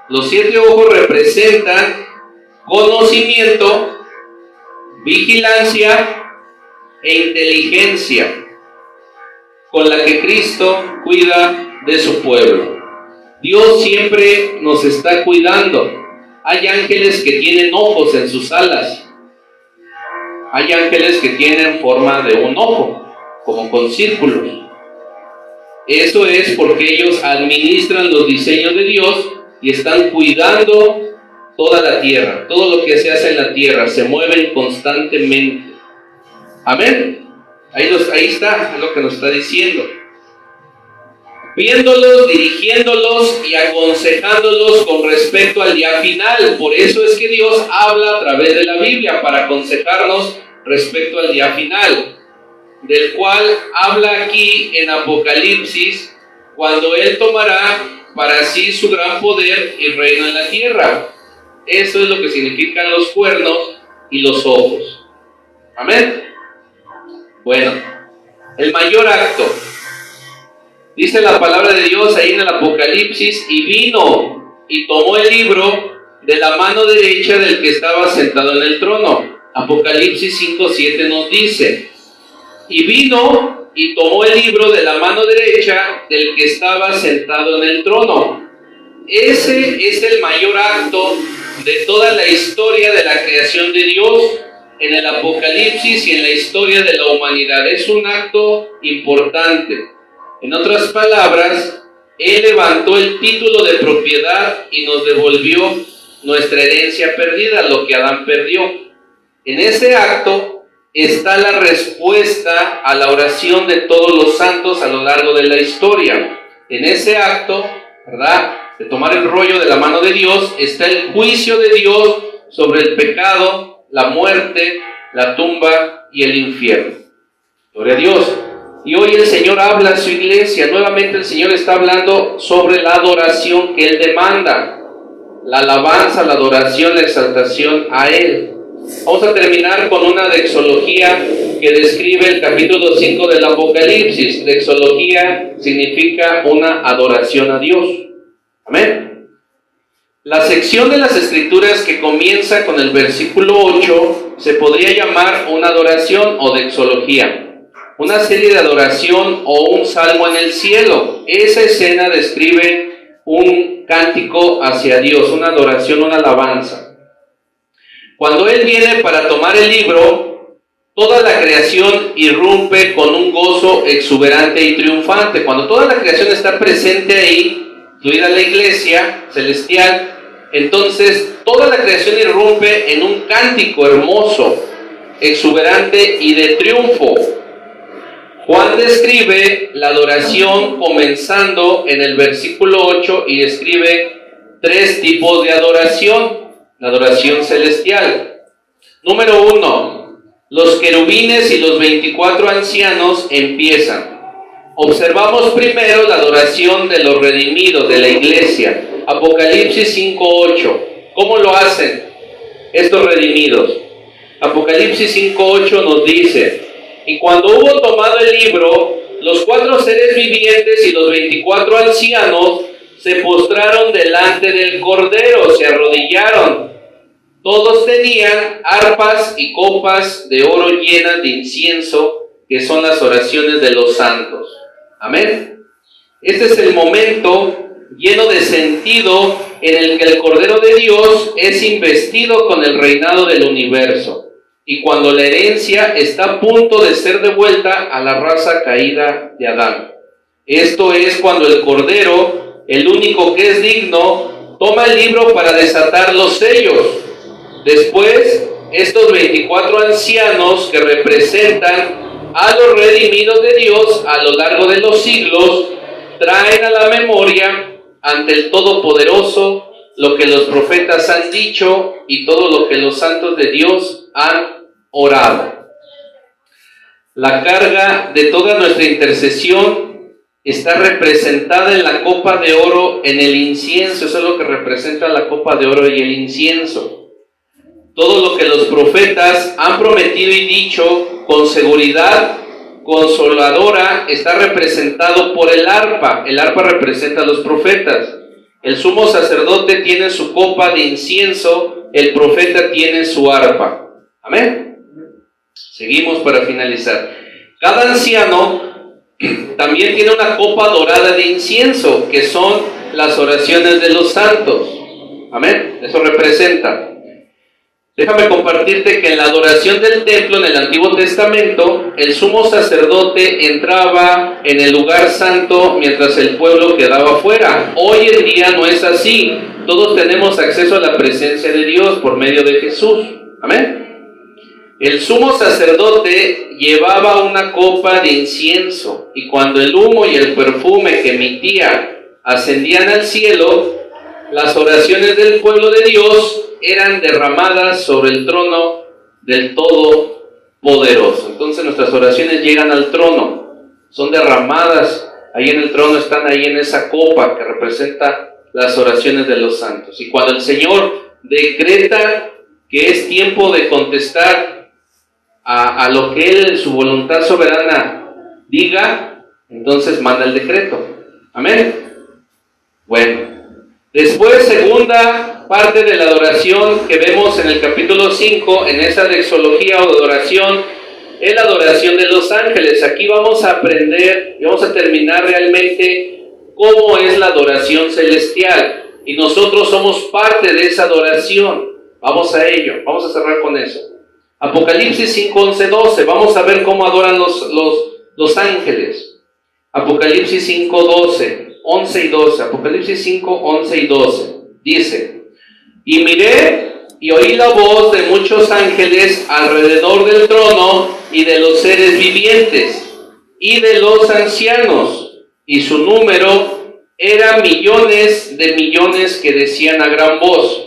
Los 7 ojos representan conocimiento, vigilancia e inteligencia con la que Cristo cuida de su pueblo. Dios siempre nos está cuidando. Hay ángeles que tienen ojos en sus alas. hay ángeles que tienen forma de un ojo, como con círculos. Eso es porque ellos administran los diseños de Dios y están cuidando toda la tierra. Todo lo que se hace en la tierra se mueven constantemente. Amén. Ahí está lo que nos está diciendo. Viéndolos, dirigiéndolos y aconsejándolos con respecto al día final. Por eso es que Dios habla a través de la Biblia, para aconsejarnos respecto al día final, del cual habla aquí en Apocalipsis, cuando Él tomará para sí su gran poder y reino en la tierra. Eso es lo que significan los cuernos y los ojos. Amén. Bueno, el mayor acto. Dice la palabra de Dios ahí en el Apocalipsis: y vino y tomó el libro de la mano derecha del que estaba sentado en el trono. Apocalipsis 5:7 nos dice: y vino y tomó el libro de la mano derecha del que estaba sentado en el trono. Ese es el mayor acto de toda la historia de la creación de Dios en el Apocalipsis y en la historia de la humanidad. Es un acto importante. En otras palabras, Él levantó el título de propiedad y nos devolvió nuestra herencia perdida, lo que Adán perdió. En ese acto está la respuesta a la oración de todos los santos a lo largo de la historia. En ese acto, ¿verdad?, de tomar el rollo de la mano de Dios, está el juicio de Dios sobre el pecado, la muerte, la tumba y el infierno. Gloria a Dios. Y hoy el Señor habla a su iglesia. Nuevamente el Señor está hablando sobre la adoración que Él demanda, la alabanza, la adoración, la exaltación a Él. Vamos a terminar con una dexología que describe el capítulo 5 del Apocalipsis. Dexología significa una adoración a Dios. Amén. La sección de las Escrituras que comienza con el versículo 8 se podría llamar una adoración o dexología. Una serie de adoración o un salmo en el cielo. Esa escena describe un cántico hacia Dios, una adoración, una alabanza. Cuando Él viene para tomar el libro, toda la creación irrumpe con un gozo exuberante y triunfante. Cuando toda la creación está presente ahí, incluida la iglesia celestial, entonces toda la creación irrumpe en un cántico hermoso, exuberante y de triunfo. Juan describe la adoración comenzando en el versículo 8 y describe 3 tipos de adoración. La adoración celestial. Número 1, los querubines y los 24 ancianos empiezan. Observamos primero la adoración de los redimidos, de la iglesia. Apocalipsis 5:8. ¿Cómo lo hacen estos redimidos? Apocalipsis 5:8 nos dice: y cuando hubo tomado el libro, los 4 seres vivientes y los 24 ancianos se postraron delante del Cordero, se arrodillaron. Todos tenían arpas y copas de oro llenas de incienso, que son las oraciones de los santos. Amén. Este es el momento lleno de sentido en el que el Cordero de Dios es investido con el reinado del universo, y cuando la herencia está a punto de ser devuelta a la raza caída de Adán. Esto es cuando el Cordero, el único que es digno, toma el libro para desatar los sellos. Después, estos 24 ancianos que representan a los redimidos de Dios a lo largo de los siglos, traen a la memoria ante el Todopoderoso lo que los profetas han dicho y todo lo que los santos de Dios han orado. La carga de toda nuestra intercesión está representada en la copa de oro, en el incienso. Eso es lo que representa la copa de oro y el incienso. Todo lo que los profetas han prometido y dicho con seguridad consoladora está representado por el arpa. El arpa representa a los profetas. El sumo sacerdote tiene su copa de incienso, el profeta tiene su arpa. Amén. Seguimos para finalizar. Cada anciano también tiene una copa dorada de incienso, que son las oraciones de los santos. Amén. Eso representa. Déjame compartirte que en la adoración del templo en el Antiguo Testamento, el sumo sacerdote entraba en el lugar santo mientras el pueblo quedaba fuera. Hoy en día no es así. Todos tenemos acceso a la presencia de Dios por medio de Jesús. Amén. El sumo sacerdote llevaba una copa de incienso, y cuando el humo y el perfume que emitía ascendían al cielo, las oraciones del pueblo de Dios eran derramadas sobre el trono del Todopoderoso. Entonces nuestras oraciones llegan al trono, son derramadas ahí en el trono, están ahí en esa copa que representa las oraciones de los santos. Y cuando el Señor decreta que es tiempo de contestar a lo que Él, su voluntad soberana, diga, entonces manda el decreto. Amén. Bueno, después, segunda parte de la adoración que vemos en el capítulo 5, en esa doxología o adoración, es la adoración de los ángeles. Aquí vamos a aprender y vamos a terminar realmente cómo es la adoración celestial. Y nosotros somos parte de esa adoración. Vamos a ello, vamos a cerrar con eso. Apocalipsis 5, 11, 12. Vamos a ver cómo adoran los ángeles. Apocalipsis 5, 12, 11 y 12. Apocalipsis 5, 11 y 12. Dice: y miré y oí la voz de muchos ángeles alrededor del trono y de los seres vivientes y de los ancianos, y su número era millones de millones, que decían a gran voz: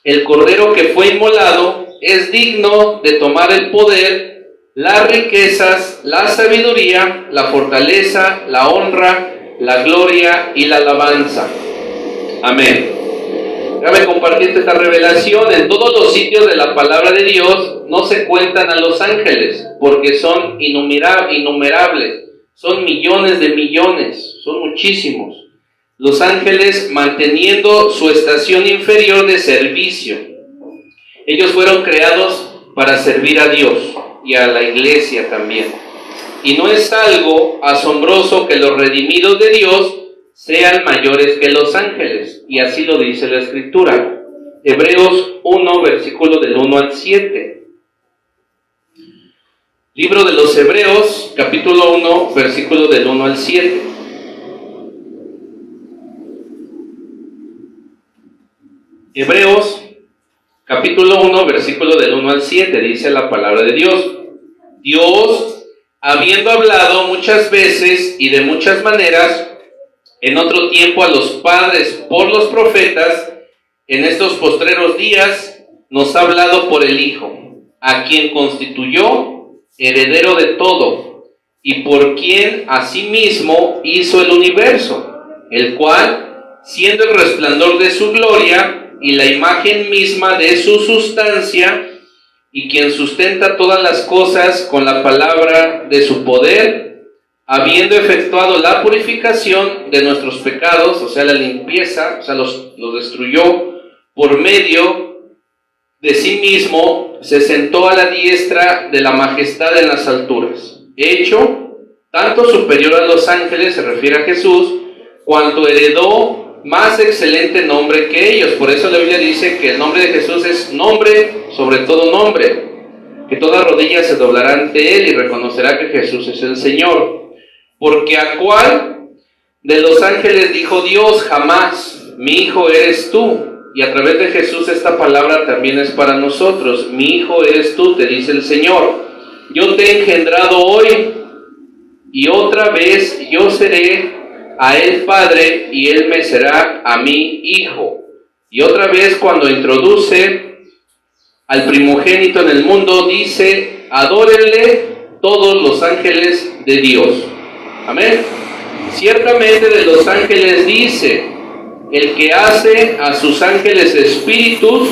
el cordero que fue inmolado es digno de tomar el poder, las riquezas, la sabiduría, la fortaleza, la honra, la gloria y la alabanza. Amén. Déjame compartirte esta revelación. En todos los sitios de la palabra de Dios no se cuentan a los ángeles, porque son innumerables, son millones de millones, son muchísimos. Los ángeles manteniendo su estación inferior de servicio. Ellos fueron creados para servir a Dios y a la iglesia también. Y no es algo asombroso que los redimidos de Dios sean mayores que los ángeles. Y así lo dice la Escritura. Hebreos 1, versículo del 1 al 7. Libro de los Hebreos, capítulo 1, versículo del 1 al 7. Hebreos capítulo 1, versículo del 1 al 7, dice la palabra de Dios: Dios, habiendo hablado muchas veces y de muchas maneras en otro tiempo a los padres por los profetas, en estos postreros días nos ha hablado por el Hijo, a quien constituyó heredero de todo, y por quien asimismo hizo el universo, el cual, siendo el resplandor de su gloria y la imagen misma de su sustancia, y quien sustenta todas las cosas con la palabra de su poder, habiendo efectuado la purificación de nuestros pecados, o sea, la limpieza, o sea, los destruyó por medio de sí mismo, se sentó a la diestra de la majestad en las alturas, hecho tanto superior a los ángeles, se refiere a Jesús, cuanto heredó más excelente nombre que ellos. Por eso la Biblia dice que el nombre de Jesús es nombre sobre todo nombre, que toda rodilla se doblará ante Él y reconocerá que Jesús es el Señor. Porque ¿a cuál de los ángeles dijo Dios jamás: mi hijo eres tú? Y a través de Jesús esta palabra también es para nosotros: mi hijo eres tú, te dice el Señor. Yo te he engendrado hoy, y otra vez yo seré a él padre, y él me será a mí hijo. Y otra vez, cuando introduce al primogénito en el mundo, dice: adórenle todos los ángeles de Dios. Amén. Ciertamente de los ángeles dice: el que hace a sus ángeles espíritus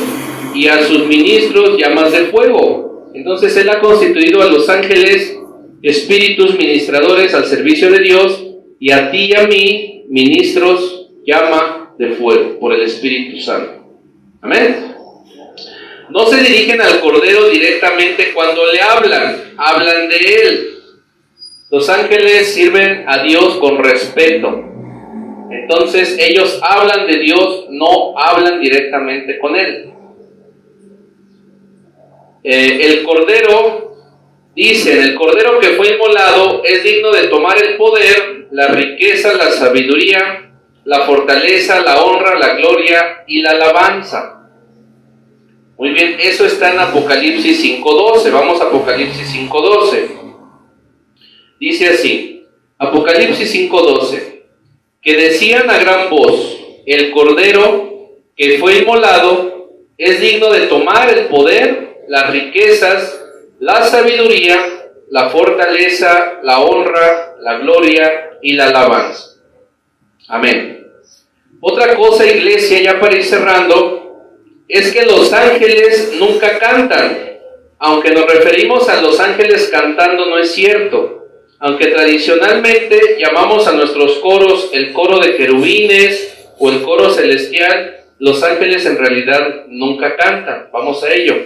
y a sus ministros llamas de fuego. Entonces Él ha constituido a los ángeles espíritus ministradores al servicio de Dios, y a ti y a mí, ministros, llama de fuego por el Espíritu Santo. Amén. No se dirigen al Cordero directamente cuando le hablan de Él. Los ángeles sirven a Dios con respeto. Entonces ellos hablan de Dios, no hablan directamente con Él. El Cordero, dicen, el Cordero que fue inmolado es digno de tomar el poder, la riqueza, la sabiduría, la fortaleza, la honra, la gloria y la alabanza. Muy bien, eso está en Apocalipsis 5:12. Vamos a Apocalipsis 5:12. Dice así, Apocalipsis 5:12, que decían a gran voz, el Cordero que fue inmolado es digno de tomar el poder, las riquezas, la sabiduría, la fortaleza, la honra, la gloria y la alabanza. Amén. Otra cosa, iglesia, ya para ir cerrando, es que los ángeles nunca cantan. Aunque nos referimos a los ángeles cantando, no es cierto. Aunque tradicionalmente llamamos a nuestros coros el coro de querubines o el coro celestial, los ángeles en realidad nunca cantan. Vamos a ello.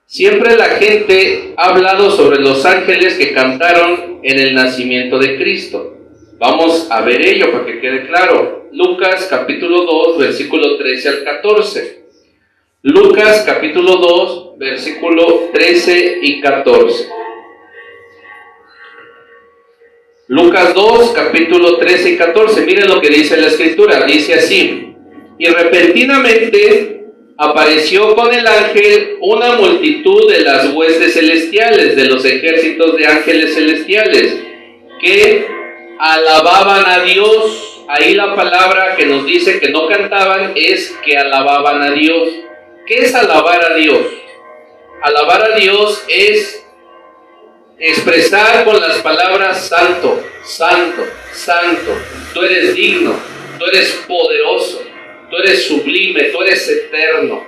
Siempre la gente ha hablado sobre los ángeles que cantaron en el nacimiento de Cristo. Vamos a ver ello para que quede claro. Lucas capítulo 2, versículo 13 al 14. Lucas capítulo 2, versículo 13 y 14. Lucas 2, capítulo 13 y 14. Miren lo que dice la Escritura. Dice así: y repentinamente apareció con el ángel una multitud de las huestes celestiales, de los ejércitos de ángeles celestiales, que alababan a Dios. Ahí la palabra que nos dice que no cantaban es que alababan a Dios. ¿Qué es alabar a Dios? Alabar a Dios es expresar con las palabras santo, santo, santo. Tú eres digno, tú eres poderoso, tú eres sublime, tú eres eterno.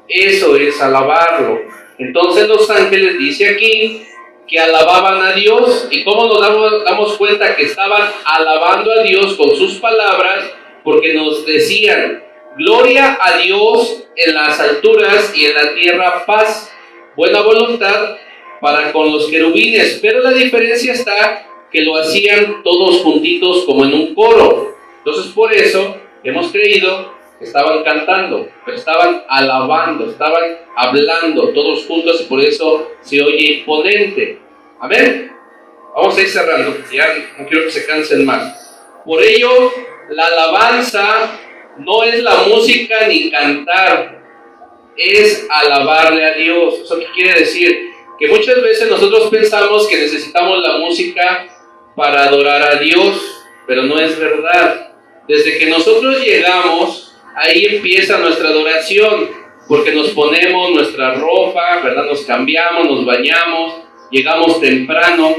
Eso es alabarlo. Entonces los ángeles, dice aquí, que alababan a Dios. ¿Y cómo nos damos cuenta que estaban alabando a Dios con sus palabras? Porque nos decían: gloria a Dios en las alturas y en la tierra paz, buena voluntad para con los querubines. Pero la diferencia está que lo hacían todos juntitos como en un coro. Entonces por eso hemos creído que estaban cantando, pero estaban alabando, estaban hablando todos juntos, y por eso se oye imponente. Amén. Vamos a ir cerrando, ya no quiero que se cansen más. Por ello, la alabanza no es la música ni cantar, es alabarle a Dios. ¿Eso qué quiere decir? Que muchas veces nosotros pensamos que necesitamos la música para adorar a Dios, pero no es verdad. Desde que nosotros llegamos, ahí empieza nuestra adoración, porque nos ponemos nuestra ropa, ¿verdad? Nos cambiamos, nos bañamos, llegamos temprano,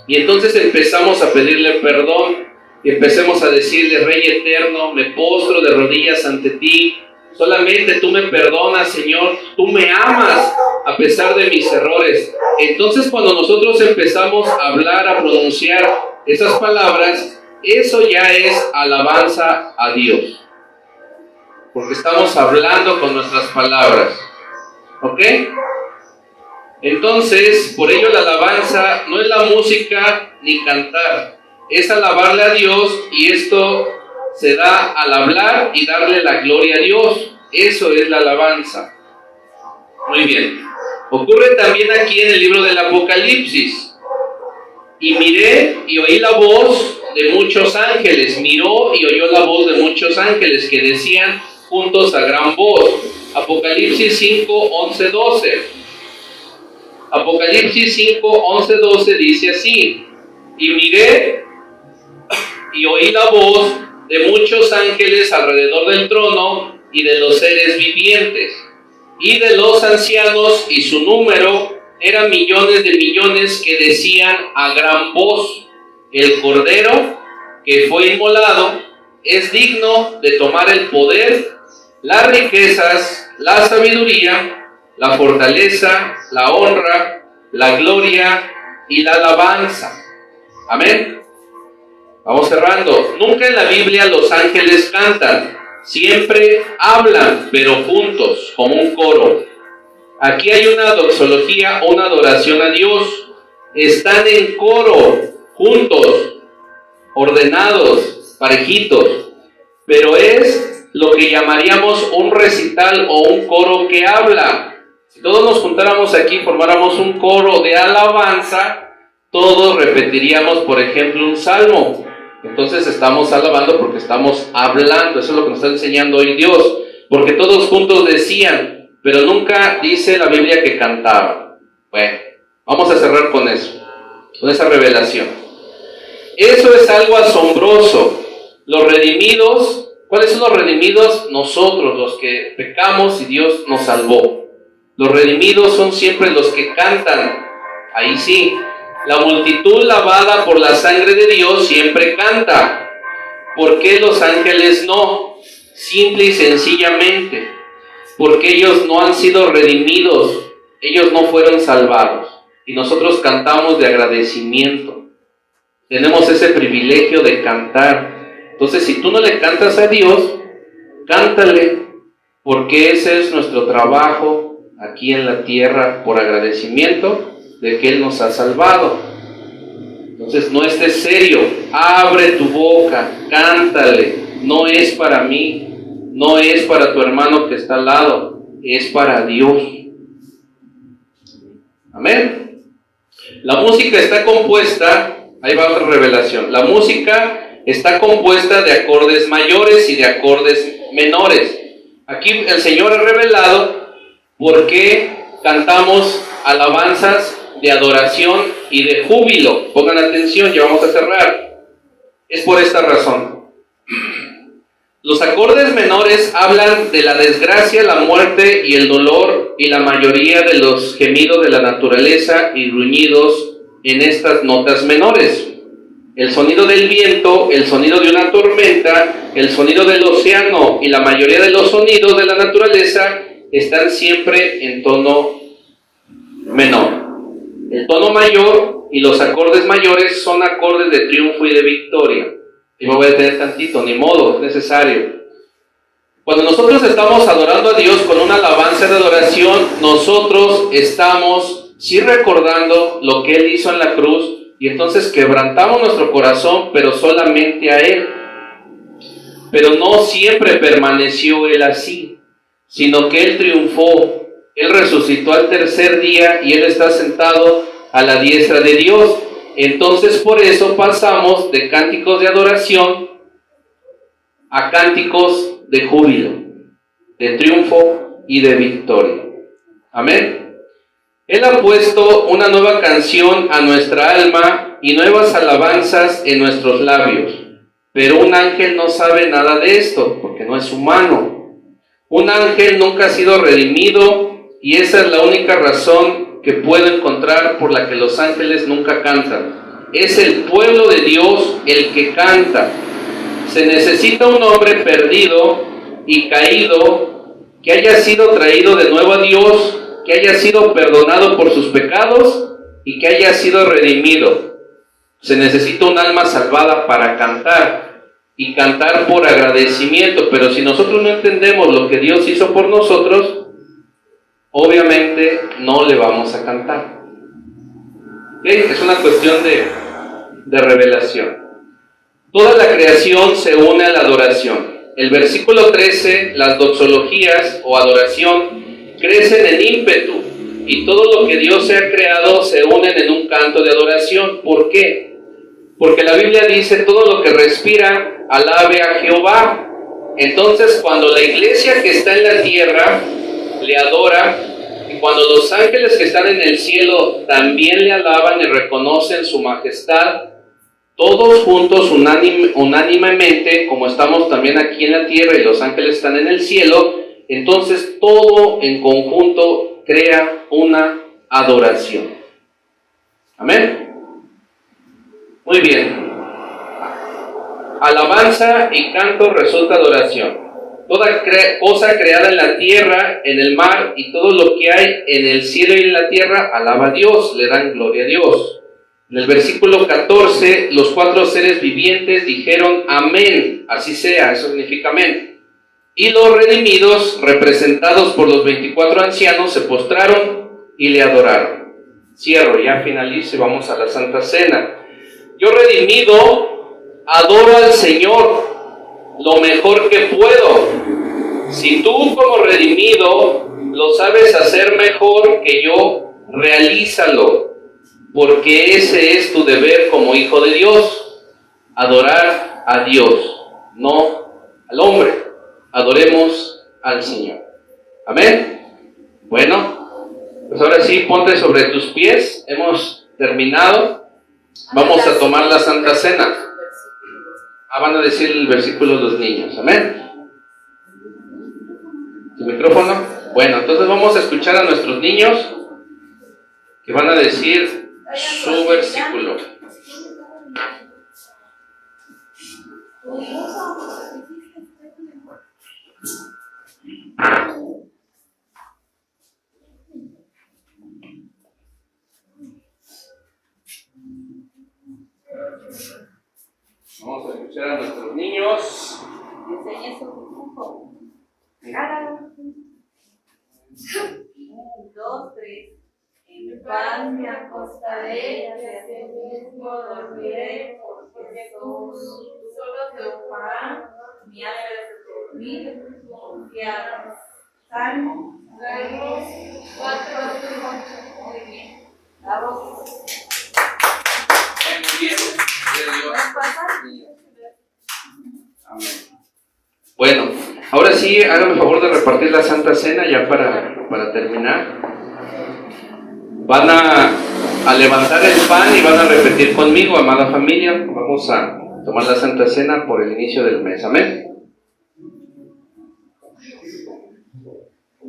y entonces empezamos a pedirle perdón, y empecemos a decirle: Rey eterno, me postro de rodillas ante ti, solamente tú me perdonas, Señor, tú me amas a pesar de mis errores. Entonces cuando nosotros empezamos a hablar, a pronunciar esas palabras, eso ya es alabanza a Dios, porque estamos hablando con nuestras palabras. ¿Ok? Entonces, por ello la alabanza no es la música ni cantar, es alabarle a Dios, y esto se da al hablar y darle la gloria a Dios. Eso es la alabanza. Muy bien. Ocurre también aquí en el libro del Apocalipsis. Y miré y oí la voz de muchos ángeles. Miró y oyó la voz de muchos ángeles que decían juntos a gran voz. Apocalipsis 5, 11, 12. Apocalipsis 5, 11, 12 dice así: y miré y oí la voz de muchos ángeles alrededor del trono y de los seres vivientes y de los ancianos, y su número eran millones de millones, que decían a gran voz: el Cordero que fue inmolado es digno de tomar el poder, las riquezas, la sabiduría, la fortaleza, la honra, la gloria y la alabanza. Amén. Vamos cerrando. Nunca en la Biblia los ángeles cantan, siempre hablan, pero juntos, como un coro. Aquí hay una doxología, una adoración a Dios. Están en coro, juntos, ordenados, parejitos, pero es lo que llamaríamos un recital o un coro que habla. Si todos nos juntáramos aquí, formáramos un coro de alabanza, todos repetiríamos, por ejemplo, un salmo. Entonces estamos alabando porque estamos hablando, eso es lo que nos está enseñando hoy Dios. Porque todos juntos decían, pero nunca dice la Biblia que cantaban. Bueno, vamos a cerrar con eso, con esa revelación. Eso es algo asombroso. Los redimidos, ¿cuáles son los redimidos? Nosotros, los que pecamos y Dios nos salvó. Los redimidos son siempre los que cantan. Ahí sí, la multitud lavada por la sangre de Dios siempre canta. ¿Por qué los ángeles no? Simple y sencillamente, porque ellos no han sido redimidos, ellos no fueron salvados. Y nosotros cantamos de agradecimiento. Tenemos ese privilegio de cantar. Entonces, si tú no le cantas a Dios, cántale, porque ese es nuestro trabajo aquí en la tierra, por agradecimiento de que Él nos ha salvado. Entonces, no estés serio, abre tu boca, cántale. No es para mí, no es para tu hermano que está al lado, es para Dios. Amén. La música está compuesta, ahí va otra revelación, la música está compuesta de acordes mayores y de acordes menores. Aquí el Señor ha revelado por qué cantamos alabanzas de adoración y de júbilo. Pongan atención, ya vamos a cerrar. Es por esta razón. Los acordes menores hablan de la desgracia, la muerte y el dolor, y la mayoría de los gemidos de la naturaleza y gruñidos en estas notas menores. El sonido del viento, el sonido de una tormenta, el sonido del océano y la mayoría de los sonidos de la naturaleza están siempre en tono menor. El tono mayor y los acordes mayores son acordes de triunfo y de victoria. Y me voy a detener tantito, ni modo, es necesario. Cuando nosotros estamos adorando a Dios con una alabanza de adoración, nosotros estamos sí recordando lo que Él hizo en la cruz, y entonces quebrantamos nuestro corazón, pero solamente a Él. Pero no siempre permaneció Él así, sino que Él triunfó. Él resucitó al tercer día y Él está sentado a la diestra de Dios. Entonces por eso pasamos de cánticos de adoración a cánticos de júbilo, de triunfo y de victoria. Amén. Él ha puesto una nueva canción a nuestra alma y nuevas alabanzas en nuestros labios. Pero un ángel no sabe nada de esto, porque no es humano. Un ángel nunca ha sido redimido, y esa es la única razón que puedo encontrar por la que los ángeles nunca cantan. Es el pueblo de Dios el que canta. Se necesita un hombre perdido y caído, que haya sido traído de nuevo a Dios, que haya sido perdonado por sus pecados y que haya sido redimido. Se necesita un alma salvada para cantar, y cantar por agradecimiento. Pero si nosotros no entendemos lo que Dios hizo por nosotros, obviamente no le vamos a cantar. ¿Okay? Es una cuestión de revelación. Toda la creación se une a la adoración. El versículo 13, las doxologías o adoración crecen en ímpetu, y todo lo que Dios se ha creado se unen en un canto de adoración. ¿Por qué? Porque la Biblia dice: todo lo que respira, alabe a Jehová. Entonces, cuando la iglesia que está en la tierra le adora, y cuando los ángeles que están en el cielo también le alaban y reconocen su majestad, todos juntos, unánimemente, como estamos también aquí en la tierra y los ángeles están en el cielo, entonces todo en conjunto crea una adoración. Amén. Muy bien. Alabanza y canto resulta adoración. Toda cosa creada en la tierra, en el mar y todo lo que hay en el cielo y en la tierra alaba a Dios, le dan gloria a Dios. En el versículo 14, los 4 seres vivientes dijeron amén, así sea, eso significa amén. Y los redimidos, representados por los 24 ancianos, se postraron y le adoraron. Cierro, ya finalizo y vamos a la Santa Cena. Yo, redimido, adoro al Señor lo mejor que puedo. Si tú, como redimido, lo sabes hacer mejor que yo, realízalo, porque ese es tu deber como hijo de Dios, adorar a Dios, no al hombre. Adoremos al Señor. Amén. Bueno, pues ahora sí, ponte sobre tus pies. Hemos terminado. Vamos a tomar la Santa Cena. Van a decir el versículo los niños. Amén. ¿Tu micrófono? Bueno, entonces vamos a escuchar a nuestros niños que van a decir su versículo. Vamos a escuchar a nuestros niños. Enseña su dibujo. 1, 2, 3. En paz me acostaré y asimismo dormiré, porque Jesús solo te ocupará, me haces dormir confiado. Salmo 4, 8. Muy bien. Bravo. Muy bien. Amén. Bueno, ahora sí, hágame el favor de repartir la Santa Cena ya para terminar. Van a levantar el pan y van a repetir conmigo, amada familia. Vamos a tomar la Santa Cena por el inicio del mes. Amén.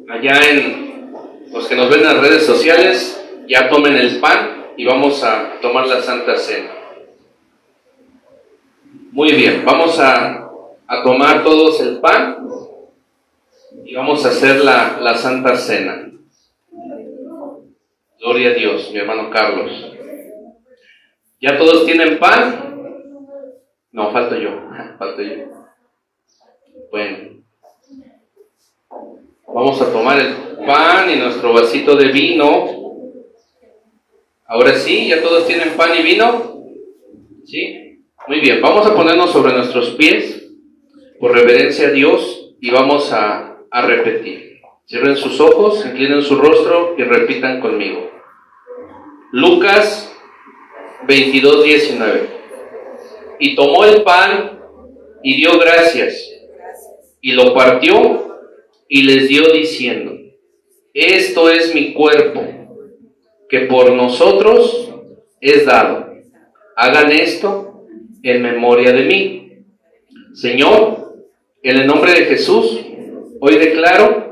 Allá en los que nos ven en las redes sociales, ya tomen el pan y vamos a tomar la Santa Cena. Muy bien, vamos a tomar todos el pan y vamos a hacer la Santa Cena. Gloria a Dios, mi hermano Carlos. ¿Ya todos tienen pan? No, falto yo. Bueno, vamos a tomar el pan y nuestro vasito de vino. Ahora sí, ¿ya todos tienen pan y vino? ¿Sí? Muy bien, vamos a ponernos sobre nuestros pies por reverencia a Dios y vamos a repetir. Cierren sus ojos, inclinen su rostro y repitan conmigo. Lucas 22:19. Y tomó el pan y dio gracias y lo partió y les dio diciendo: esto es mi cuerpo que por nosotros es dado. Hagan esto en memoria de mí. Señor, en el nombre de Jesús, hoy declaro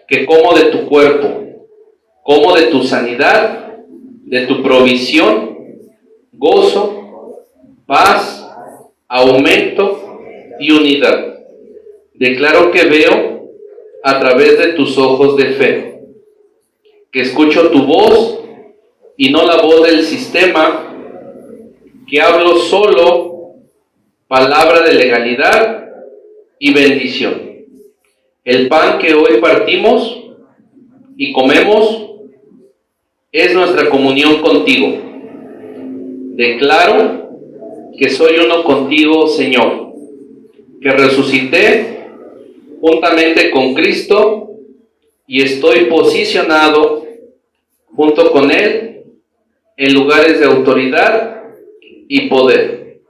que como de tu cuerpo, como de tu sanidad, de tu provisión, gozo, paz, aumento y unidad. Declaro que veo a través de tus ojos de fe, que escucho tu voz y no la voz del sistema, que hablo solo palabra de legalidad y bendición. El pan que hoy partimos y comemos es nuestra comunión contigo. Declaro que soy uno contigo, Señor, que resucité juntamente con Cristo y estoy posicionado junto con Él en lugares de autoridad y poder.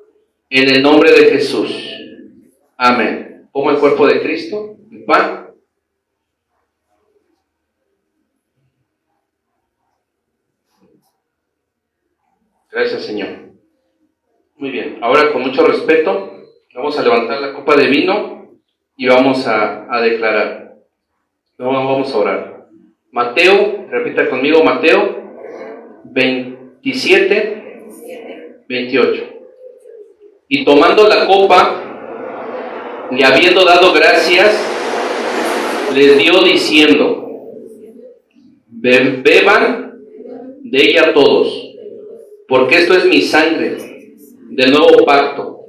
En el nombre de Jesús. Amén. Como el cuerpo de Cristo, el pan. Gracias, Señor. Muy bien. Ahora, con mucho respeto, vamos a levantar la copa de vino y vamos a declarar. Vamos a orar. Mateo, repita conmigo, Mateo 27, 28. Y tomando la copa, y habiendo dado gracias, les dio diciendo: beban de ella todos, porque esto es mi sangre del nuevo pacto,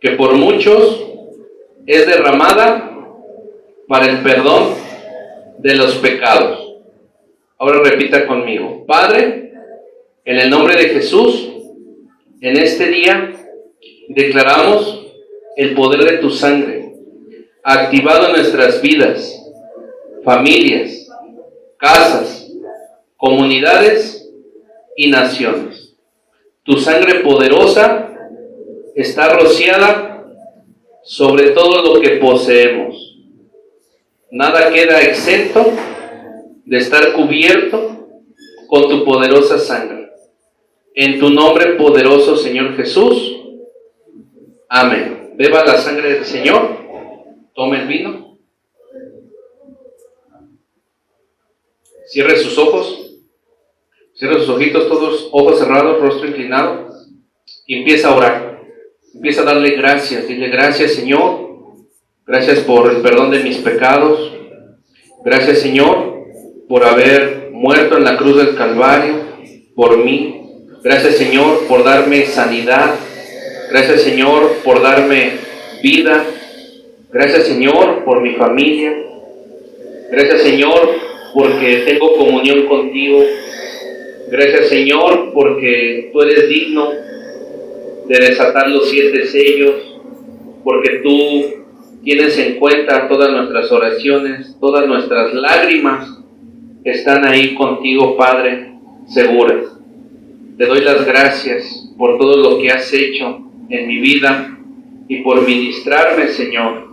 que por muchos es derramada para el perdón de los pecados. Ahora repita conmigo: Padre, en el nombre de Jesús, en este día declaramos el poder de tu sangre activado en nuestras vidas, familias, casas, comunidades y naciones. Tu sangre poderosa está rociada sobre todo lo que poseemos. Nada queda exento de estar cubierto con tu poderosa sangre. En tu nombre poderoso, Señor Jesús. Amén. Beba la sangre del Señor. Tome el vino. Cierre sus ojos. Cierre sus ojitos, todos ojos cerrados, rostro inclinado. Y empieza a orar. Empieza a darle gracias. Dile gracias, Señor. Gracias por el perdón de mis pecados. Gracias, Señor, por haber muerto en la cruz del Calvario por mí. Gracias, Señor, por darme sanidad. Gracias, Señor, por darme vida. Gracias, Señor, por mi familia. Gracias, Señor, porque tengo comunión contigo. Gracias, Señor, porque tú eres digno de desatar los 7 sellos, porque tú tienes en cuenta todas nuestras oraciones, todas nuestras lágrimas están ahí contigo, Padre, seguras. Te doy las gracias por todo lo que has hecho en mi vida y por ministrarme, Señor,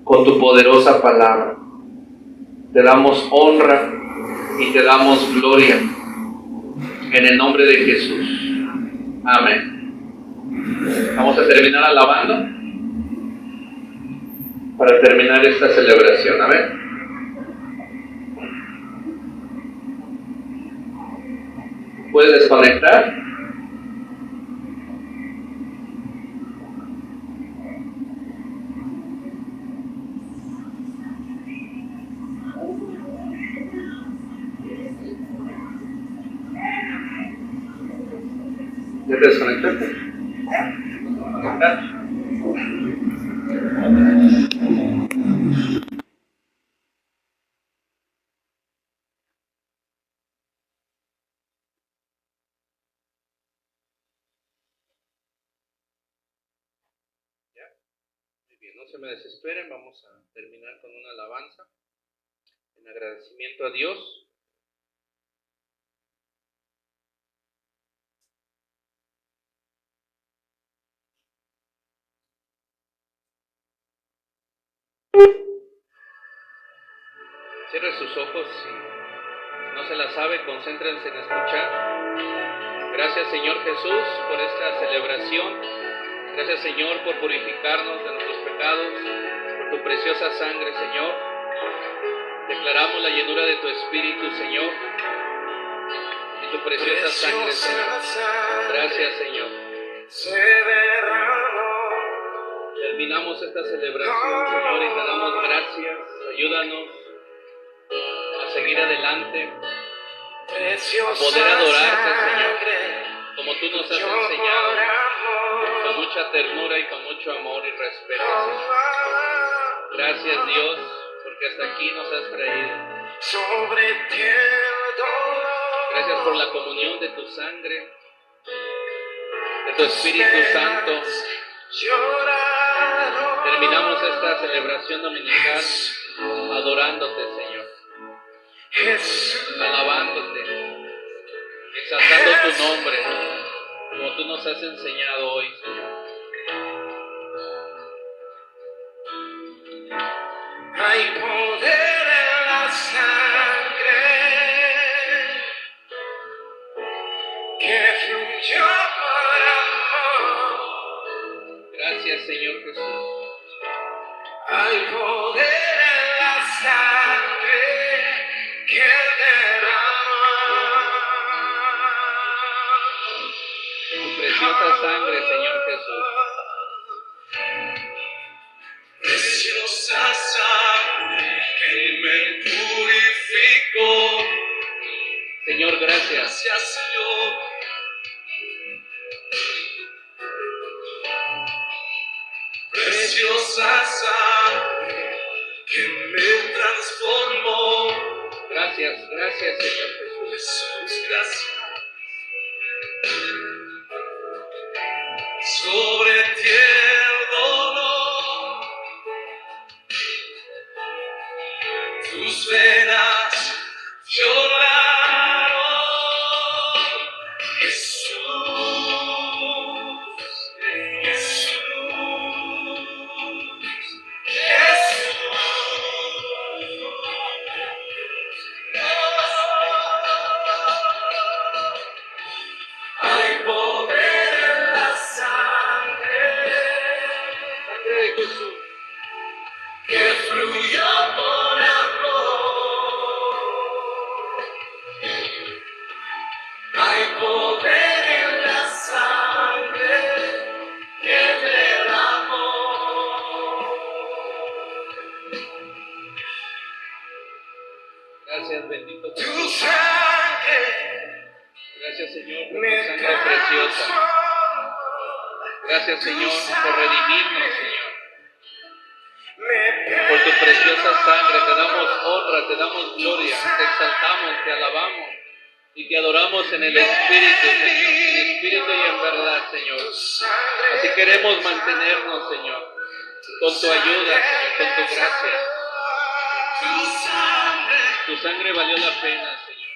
con tu poderosa palabra. Te damos honra y te damos gloria en el nombre de Jesús. Amén. Vamos a terminar alabando para terminar esta celebración. Amén. ¿Puedes desconectar? ¿Ya te desconectaste? ¿Desconectar? No se me desesperen, vamos a terminar con una alabanza en agradecimiento a Dios. Cierre sus ojos, si no se la sabe, concéntrense en escuchar. Gracias, Señor Jesús, por esta celebración. Gracias, Señor, por purificarnos de nuestros pecados, por tu preciosa sangre, Señor. Declaramos la llenura de tu Espíritu, Señor, y tu preciosa sangre, Señor. Gracias, Señor. Terminamos esta celebración, Señor, y te damos gracias. Ayúdanos a seguir adelante, a poder adorarte, Señor, como tú nos has enseñado, con mucha ternura y con mucho amor y respeto, Señor. Gracias, Dios, porque hasta aquí nos has traído. Gracias por la comunión de tu sangre, de tu Espíritu Santo. Terminamos esta celebración dominical adorándote, Señor, alabándote, exaltando tu nombre, como tú nos has enseñado hoy, Señor. Hay poder en la sangre que fluyó por amor. Gracias, Señor Jesús. Hay poder en la sangre que derramó. Tu preciosa sangre, Señor Jesús. Preciosa sangre que me purificó. Señor, gracias. Gracias, Señor. Preciosa sangre que me transformó. Gracias, gracias, Señor Jesús. Jesús, gracias. Sobre ti el dolor, tus venas Gracias, Señor, por redimirnos, Señor. Por tu preciosa sangre te damos honra, te damos gloria, te exaltamos, te alabamos y te adoramos en el Espíritu, Señor, en espíritu y en verdad, Señor. Así queremos mantenernos, Señor, con tu ayuda, Señor, con tu gracia. Tu sangre valió la pena, Señor.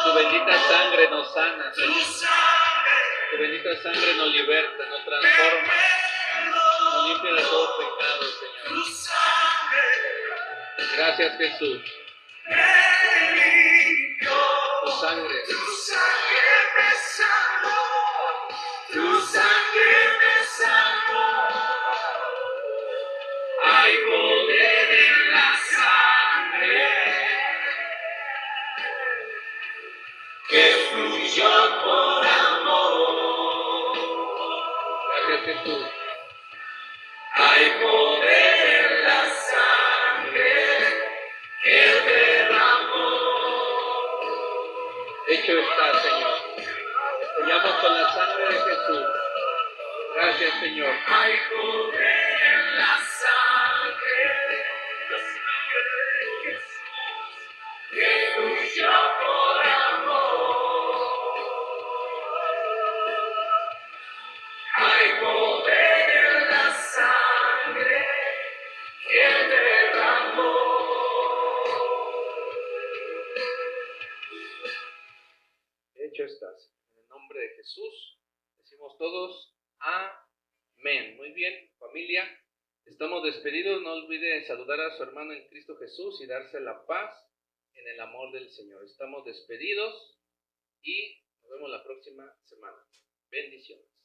Tu bendita sangre nos sana, Señor. Tu bendita sangre nos liberta, nos transforma, nos limpia de todo pecado, Señor. Gracias, Jesús. Tu sangre me salvó. Tu sangre me salvó. Hay poder en la sangre que fluyó por amor. Gracias, Jesús. Hay poder en la sangre que derramó. Hecho está, Señor. Te llamo con la sangre de Jesús. Gracias, Señor. Hay poder en la sangre de Jesús que fluyó por amor. Hay poder en la sangre que derramó. Hecho estás. En el nombre de Jesús, decimos todos, amén. Muy bien, familia, estamos despedidos. No olvide saludar a su hermano en Cristo Jesús y darse la paz en el amor del Señor. Estamos despedidos y nos vemos la próxima semana. Bendiciones.